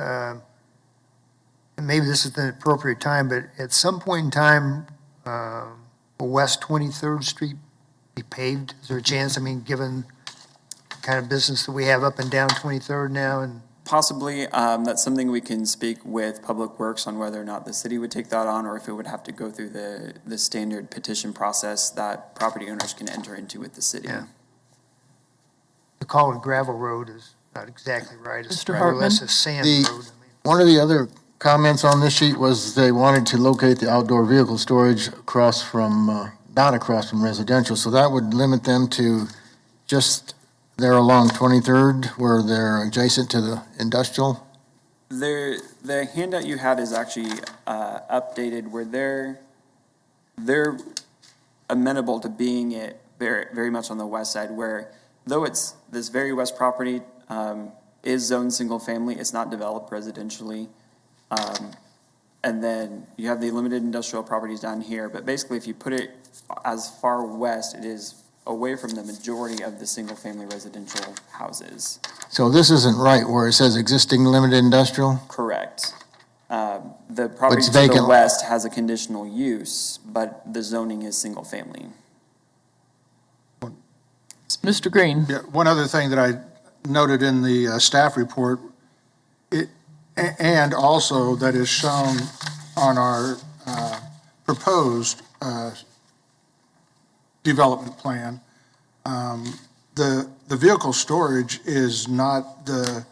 And maybe this is the appropriate time, but at some point in time, will West 23rd Street be paved? Is there a chance, given the kind of business that we have up and down 23rd now? And Possibly. That's something we can speak with Public Works on whether or not the city would take that on, or if it would have to go through the standard petition process that property owners can enter into with the city. Yeah. To call it a gravel road is not exactly right. It's Mr. rather less Hartman? a sand road. One of the other comments on this sheet was they wanted to locate the outdoor vehicle storage not across from residential, so that would limit them to just there along 23rd where they're adjacent to the industrial. The handout you had is actually updated where they're amenable to being it very, very much on the west side, where though it's this very west property is zoned single family, it's not developed residentially. And then you have the limited industrial properties down here, but basically if you put it as far west, it is away from the majority of the single-family residential houses. So this isn't right where it says existing limited industrial? Correct. The property to vacant. the west has a conditional use, but the zoning is single-family. Mr. Green? Yeah, one other thing that I noted in the staff report, and also that is shown on our proposed development plan, the vehicle storage is not the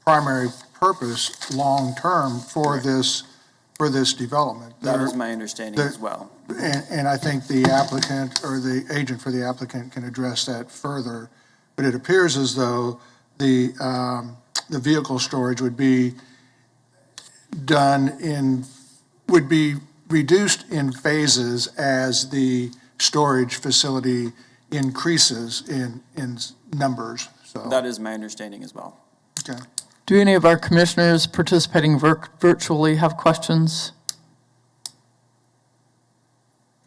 primary purpose long-term for this development. That is my understanding as well. And I think the applicant or the agent for the applicant can address that further. But it appears as though the vehicle storage would be would be reduced in phases as the storage facility increases in numbers. So That is my understanding as well. okay. Do any of our commissioners participating virtually have questions?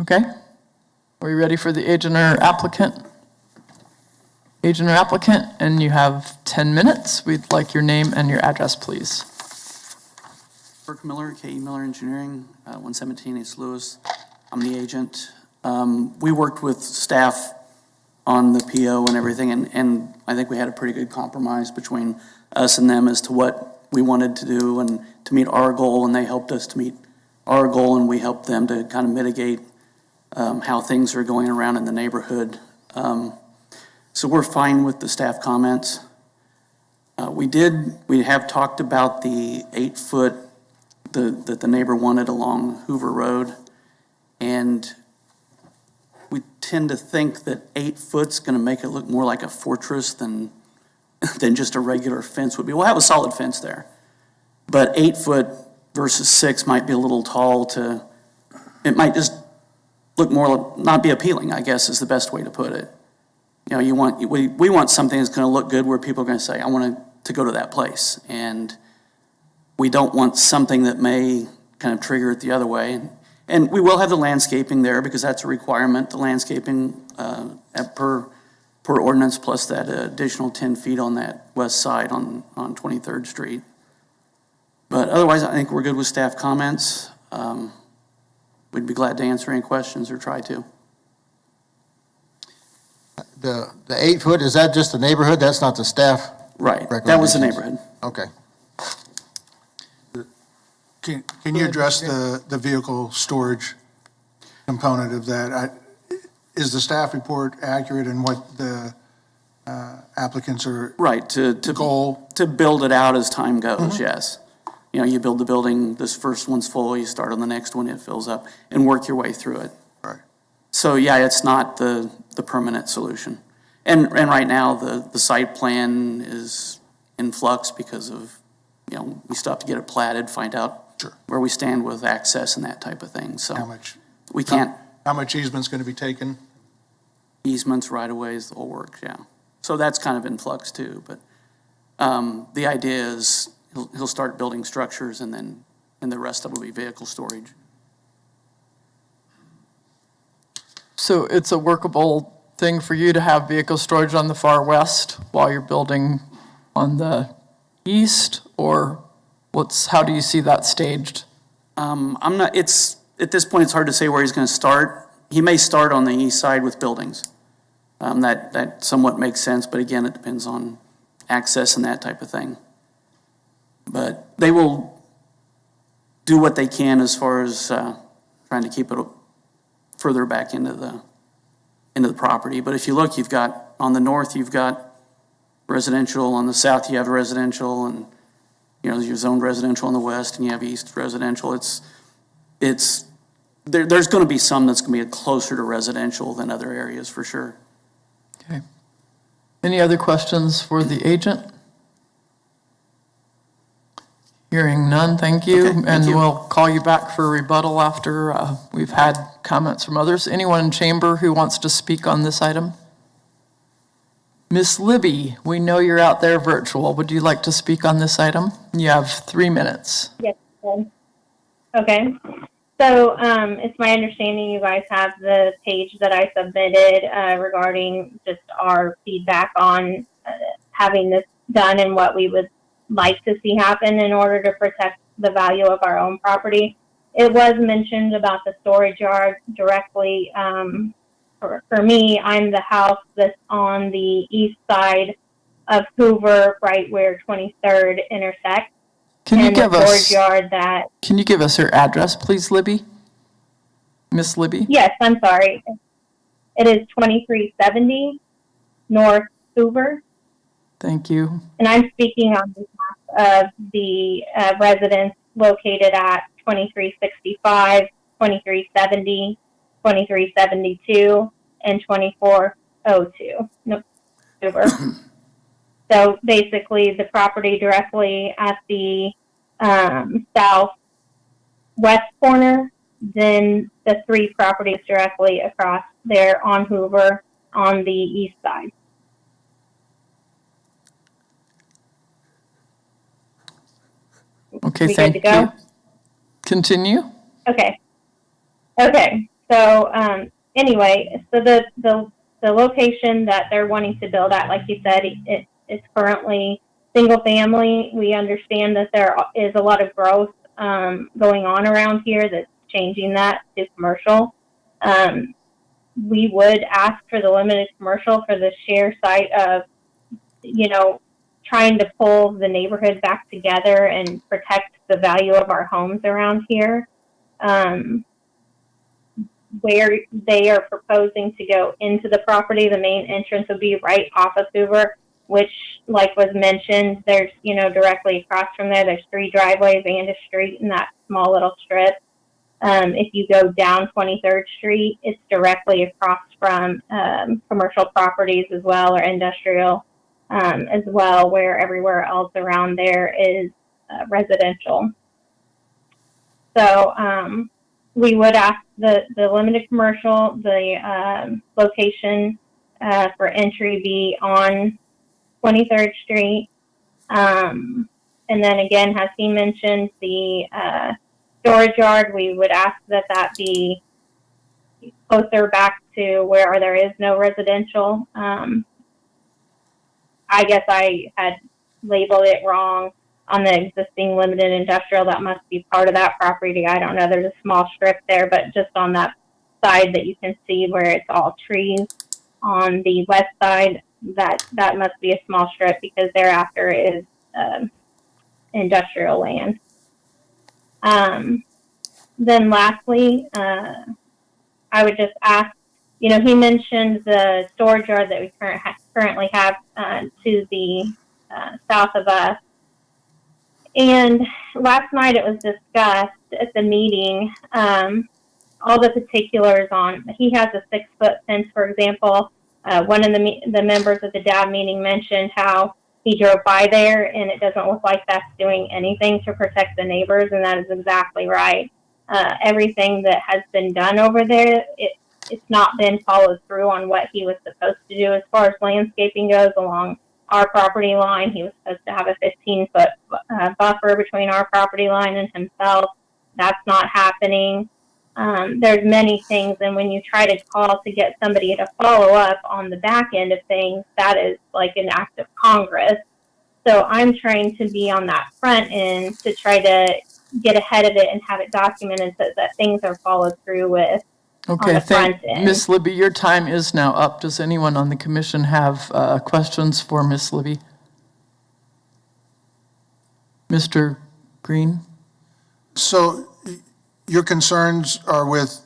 Okay. Are you ready for the agent or applicant? Agent or applicant, and you have 10 minutes. We'd like your name and your address, please. Burke Miller, K.E. Miller Engineering, 117 East Louis. I'm the agent. We worked with staff on the PO and everything, and I think we had a pretty good compromise between us and them as to what we wanted to do and to meet our goal, and they helped us to meet our goal, and we helped them to kind of mitigate how things are going around in the neighborhood. So we're fine with the staff comments. We have talked about the 8-foot that the neighbor wanted along Hoover Road, and we tend to think that 8 foot's going to make it look more like a fortress than just a regular fence would be. We'll have a solid fence there, but 8 foot versus 6 might be a little tall it might just look more, not be appealing, I guess is the best way to put it. You know, we want something that's going to look good where people are going to say, I want to go to that place. And we don't want something that may kind of trigger it the other way. And we will have the landscaping there because that's a requirement, the landscaping per ordinance, plus that additional 10 feet on that west side on 23rd Street. But otherwise, I think we're good with staff comments. We'd be glad to answer any questions or try to. The 8 foot, is that just the neighborhood? That's not the staff? Right, that was the neighborhood. Okay. Can you address the vehicle storage component of that? Is the staff report accurate in what the applicants are? Right, to build it out as time goes, yes. You know, you build the building, this first one's full, you start on the next one, it fills up, and work your way through it. Right. So, yeah, it's not the permanent solution. And right now, the site plan is in flux because of, you know, we still have to get it platted, find out where we stand with access and that type of thing. So we can't. How much easement's going to be taken? Easements, right-of-ways, the whole works, yeah. So that's kind of in flux too. But the idea is he'll start building structures and the rest of it will be vehicle storage. So it's a workable thing for you to have vehicle storage on the far west while you're building on the east, or how do you see that staged? At this point, it's hard to say where he's going to start. He may start on the east side with buildings. That somewhat makes sense, but again, it depends on access and that type of thing. But they will do what they can as far as trying to keep it further back into the property. But if you look, you've got, on the north, you've got residential, on the south, you have residential, and you know, you're zoned residential on the west, and you have east residential. There's going to be some that's going to be closer to residential than other areas for sure. Okay. Any other questions for the agent? Hearing none, thank you. Okay, and we'll call you back for rebuttal after we've had comments from others. Anyone in chamber who wants to speak on this item? Miss Libby, we know you're out there virtual. Would you like to speak on this item? You have 3 minutes. Yes. Okay. So it's my understanding you guys have the page that I submitted regarding just our feedback on having this done and what we would like to see happen in order to protect the value of our own property. It was mentioned about the storage yard directly. For me, I'm the house that's on the east side of Hoover, right where 23rd intersects. Can you give us storage yard that? Can you give us your address, please, Libby? Miss Libby? Yes, I'm sorry. It is 2370 North Hoover. Thank you. And I'm speaking on behalf of the residents located at 2365, 2370, 2372, and 2402. Nope, Hoover. So basically, the property directly at the southwest corner, then the 3 properties directly across there on Hoover on the east side. Okay, We thank good to go? you. Continue. Okay. So anyway, so the location that they're wanting to build at, like you said, it's currently single family. We understand that there is a lot of growth going on around here that's changing that to commercial. We would ask for the limited commercial for the share site of, you know, trying to pull the neighborhood back together and protect the value of our homes around here. Where they are proposing to go into the property, the main entrance would be right off of Hoover, which, like was mentioned, there's, you know, directly across from there's 3 driveways and a street in that small little strip. If you go down 23rd Street, it's directly across from commercial properties as well, or industrial as well, where everywhere else around there is residential. So we would ask the limited commercial, the location for entry be on 23rd Street. And then again, as he mentioned, the storage yard, we would ask that that be closer back to where there is no residential. I guess I had labeled it wrong on the existing limited industrial. That must be part of that property. I don't know. There's a small strip there, but just on that side that you can see where it's all trees on the west side, that must be a small strip because thereafter is industrial land. Then lastly, I would just ask, he mentioned the storage yard that we currently have to the south of us. And last night it was discussed at the meeting, all the particulars on, he has a 6-foot fence, for example. One of the members of the DAB meeting mentioned how he drove by there and it doesn't look like that's doing anything to protect the neighbors, and that is exactly right. Everything that has been done over there, it's not been followed through on what he was supposed to do as far as landscaping goes along our property line. He was supposed to have a 15-foot buffer between our property line and himself. That's not happening. There's many things, and when you try to call to get somebody to follow up on the back end of things, that is like an act of Congress. So I'm trying to be on that front end to try to get ahead of it and have it documented so that things are followed through with. Okay, Ms. Libby, your time is now up. Does anyone on the commission have questions for Ms. Libby? Mr. Green? So your concerns are with,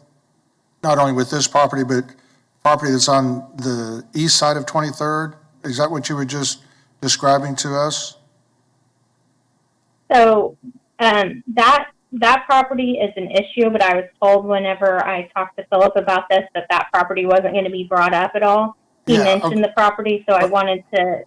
not only with this property, but property that's on the east side of 23rd? Is that what you were just describing to us? So that property is an issue, but I was told whenever I talked to Philip about this that property wasn't going to be brought up at all. He mentioned the property, so I wanted to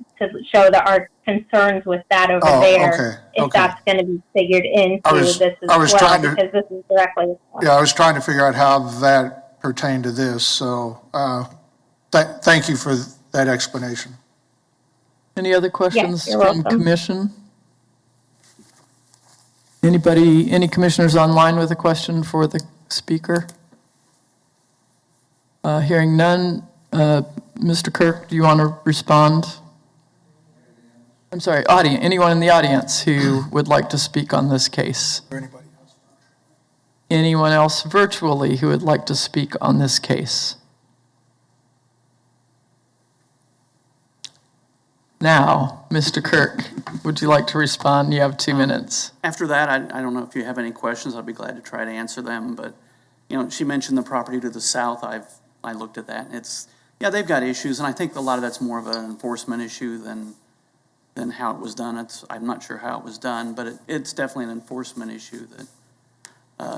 show that our concerns with that over there, if that's going to be figured into this as well, because this is directly. Yeah, I was trying to figure out how that pertained to this, so thank you for that explanation. Any other questions you're from welcome. commission? Anybody, any commissioners online with a question for the speaker? Hearing none. Mr. Kirk, do you want to respond? I'm sorry, anyone in the audience who would like to speak on this case? Anyone else virtually who would like to speak on this case? Now, Mr. Kirk, would you like to respond? You have 2 minutes. After that, I don't know if you have any questions. I'll be glad to try to answer them. But, she mentioned the property to the south. I looked at that. They've got issues, and I think a lot of that's more of an enforcement issue than how it was done. I'm not sure how it was done, but it's definitely an enforcement issue that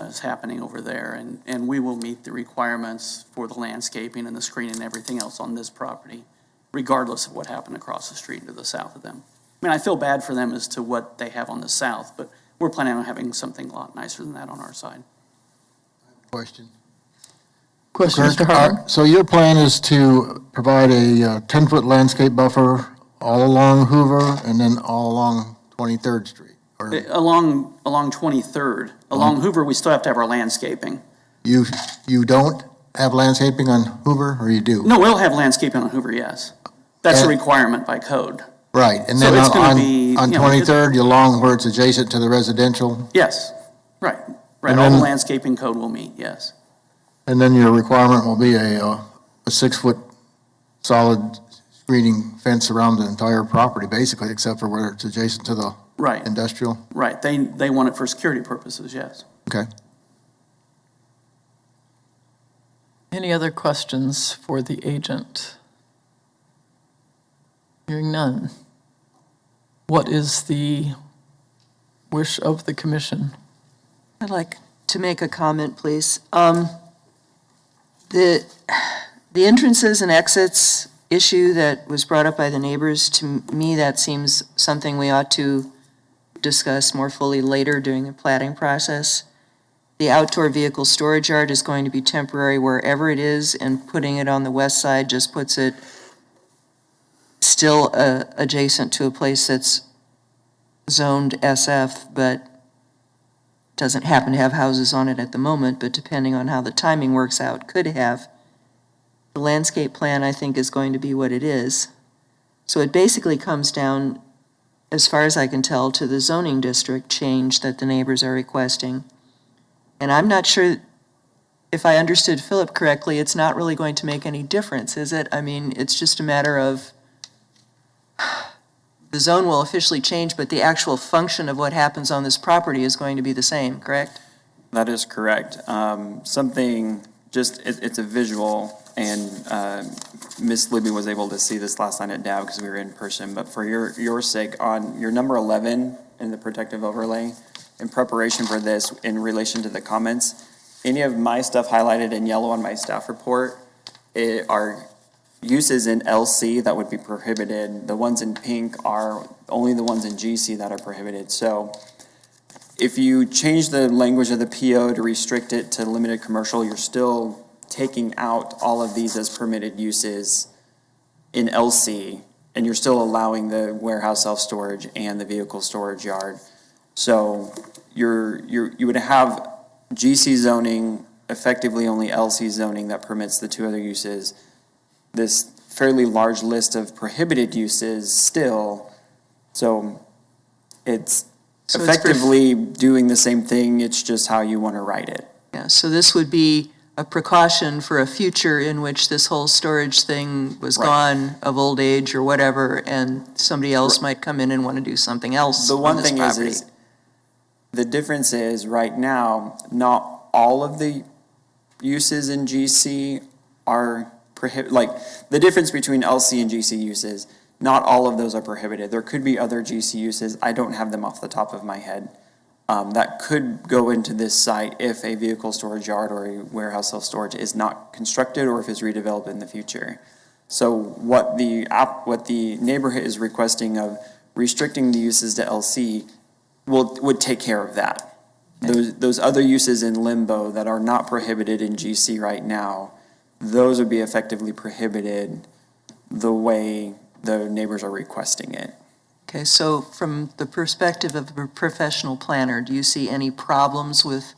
is happening over there. And we will meet the requirements for the landscaping and the screening and everything else on this property, regardless of what happened across the street to the south of them. I mean, I feel bad for them as to what they have on the south, but we're planning on having something a lot nicer than that on our side. Question, Mr. Hart? So your plan is to provide a 10-foot landscape buffer all along Hoover and then all along 23rd Street? Or Along 23rd. Along Hoover, we still have to have our landscaping. you don't have landscaping on Hoover, or you do? No, we'll have landscaping on Hoover, yes. That's a requirement by code. Right, and So then it's gonna be, on 23rd, along where it's adjacent to the residential? Yes, right. And All the then- landscaping code will meet, yes. And then your requirement will be a 6-foot solid screening fence around the entire property, basically, except for where it's adjacent to the Right. industrial? Right, they want it for security purposes, yes. Okay. Any other questions for the agent? Hearing none. What is the wish of the commission? I'd like to make a comment, please. The entrances and exits issue that was brought up by the neighbors, to me, that seems something we ought to discuss more fully later during the platting process. the outdoor vehicle storage yard is going to be temporary wherever it is, and putting it on the west side just puts it still adjacent to a place that's zoned SF, but doesn't happen to have houses on it at the moment, but depending on how the timing works out, could have. The landscape plan, I think, is going to be what it is. So it basically comes down, as far as I can tell, to the zoning district change that the neighbors are requesting. And I'm not sure, if I understood Philip correctly, it's not really going to make any difference, is it? I mean, it's just a matter of the zone will officially change, but the actual function of what happens on this property is going to be the same, correct? That is correct. Something, it's a visual, and Ms. Libby was able to see this last night at DAB because we were in person, but for your sake, on your number 11 in the protective overlay, in preparation for this, in relation to the comments, any of my stuff highlighted in yellow on my staff report are uses in LC that would be prohibited. The ones in pink are only the ones in GC that are prohibited. So if you change the language of the PO to restrict it to limited commercial, you're still taking out all of these as permitted uses in LC, and you're still allowing the warehouse self-storage and the vehicle storage yard. So you would have GC zoning, effectively only LC zoning that permits the two other uses. This fairly large list of prohibited uses still, so it's effectively doing the same thing, it's just how you want to write it. Yeah, so this would be a precaution for a future in which this whole storage thing was gone of old age or whatever, and somebody else might come in and want to do something else The one on this thing property. is the difference is right now, not all of the uses in GC are like the difference between LC and GC uses, not all of those are prohibited. There could be other GC uses. I don't have them off the top of my head. That could go into this site if a vehicle storage yard or a warehouse self-storage is not constructed or if it's redeveloped in the future. So what the neighborhood is requesting of restricting the uses to LC would take care of that. Those other uses in limbo that are not prohibited in GC right now, those would be effectively prohibited the way the neighbors are requesting it. Okay, so from the perspective of a professional planner, do you see any problems with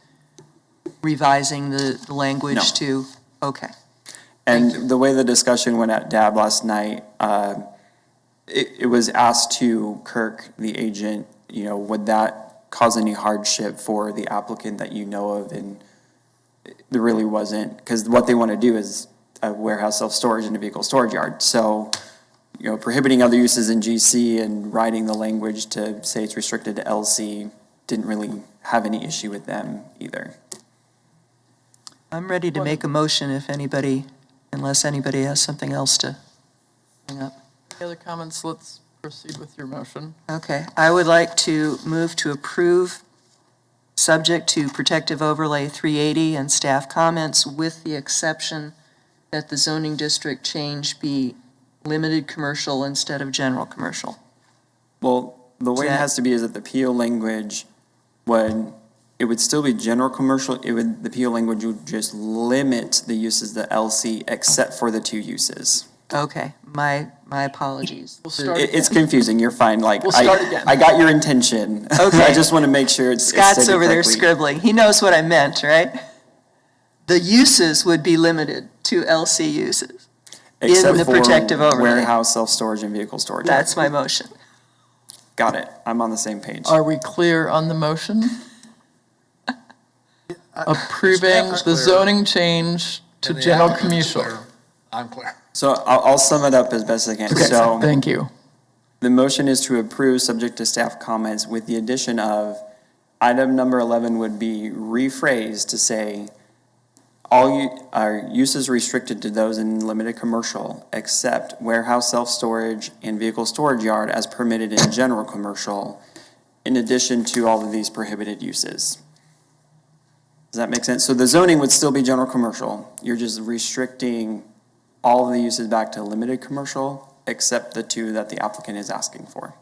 revising the language No. to? Okay. And the way the discussion went at DAB last night, it was asked to Kirk, the agent, would that cause any hardship for the applicant that you know of? And there really wasn't, because what they want to do is a warehouse self-storage and a vehicle storage yard. So, prohibiting other uses in GC and writing the language to say it's restricted to LC didn't really have any issue with them either. I'm ready to make a motion unless anybody has something else to bring up. Any other comments? Let's proceed with your motion. Okay, I would like to move to approve, subject to protective overlay 380 and staff comments, with the exception that the zoning district change be limited commercial instead of general commercial. Well, the way it has to be is that the PO language, it would still be general commercial, the PO language would just limit the uses to LC except for the two uses. Okay, my apologies. We'll start It's confusing, you're fine, We'll start again. I got your intention. Okay. I just want to make sure it's Scott's stated over there correctly. scribbling. He knows what I meant, right? The uses would be limited to LC uses in Except the for protective overlay. warehouse, self-storage, and vehicle storage. That's my motion. Got it. I'm on the same page. Are we clear on the motion? Approving the zoning change to And the general applicant's commercial. clear. I'm clear. So I'll sum it up as best I can. Okay, So thank you. the motion is to approve, subject to staff comments, with the addition of item number 11 would be rephrased to say, our uses restricted to those in limited commercial, except warehouse self-storage and vehicle storage yard as permitted in general commercial, in addition to all of these prohibited uses. Does that make sense? So the zoning would still be general commercial. You're just restricting all of the uses back to limited commercial, except the two that the applicant is asking for.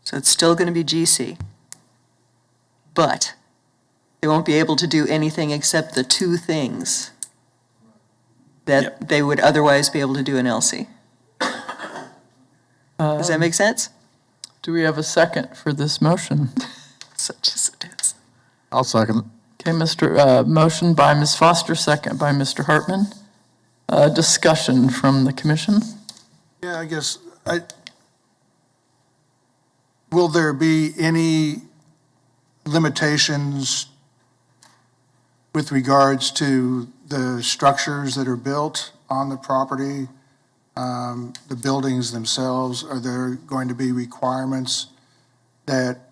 So it's still going to be GC. But They won't be able to do anything except the two things that they would otherwise be able to do in LC. Does that make sense? Do we have a second for this motion? Such as it is. I'll second. Okay, motion by Ms. Foster, second by Mr. Hartman. Discussion from the commission? Yeah, will there be any limitations with regards to the structures that are built on the property, the buildings themselves? Are there going to be requirements that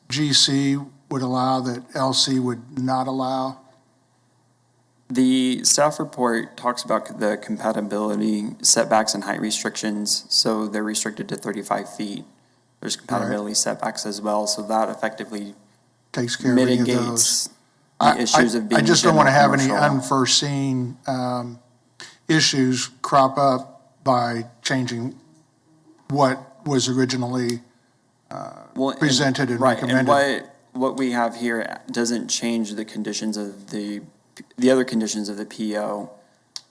GC would allow that LC would not allow? The staff report talks about the compatibility setbacks and height restrictions, so they're restricted to 35 feet. There's compatibility setbacks as well, so that effectively takes care of any of mitigates those. the issues of being I just don't want to have any general unforeseen issues crop up by changing what was originally presented and recommended. And what we have here doesn't change the conditions of the other conditions of the PO.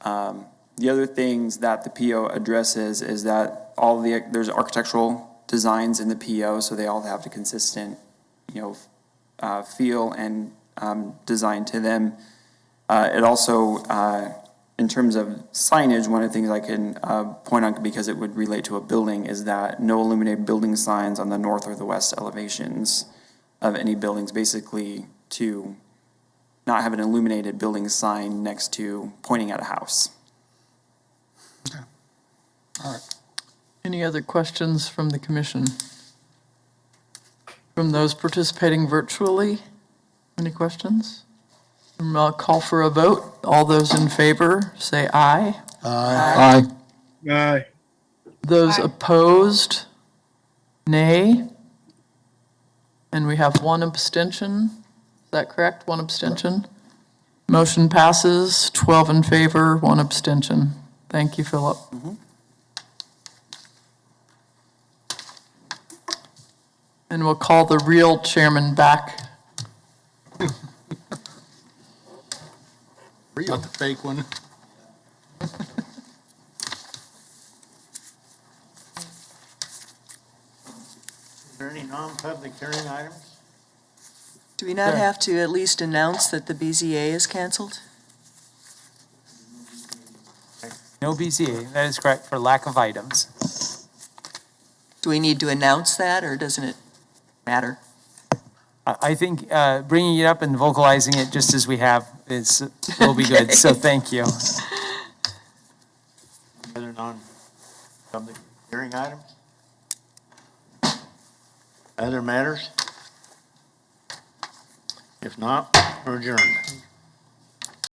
The other things that the PO addresses is that there's architectural designs in the PO, so they all have a consistent, feel and design to them. It also, in terms of signage, one of the things I can point out, because it would relate to a building, is that no illuminated building signs on the north or the west elevations of any buildings, basically to not have an illuminated building sign next to pointing at a house. Okay. All right. Any other questions from the commission? From those participating virtually? Any questions? I'll call for a vote. All those in favor, say aye. Aye. Aye. Those opposed, nay. And we have one abstention. Is that correct? One abstention? Motion passes, 12 in favor, one abstention. Thank you, Philip. And we'll call the real chairman back. Not the fake one. Is there any non-public hearing items? Do we not have to at least announce that the BZA is canceled? No BZA, that is correct, for lack of items. Do we need to announce that, or doesn't it matter? I think bringing it up and vocalizing it just as we have will be good, so thank you. Other non-public hearing items? Other matters? If not, we're adjourned.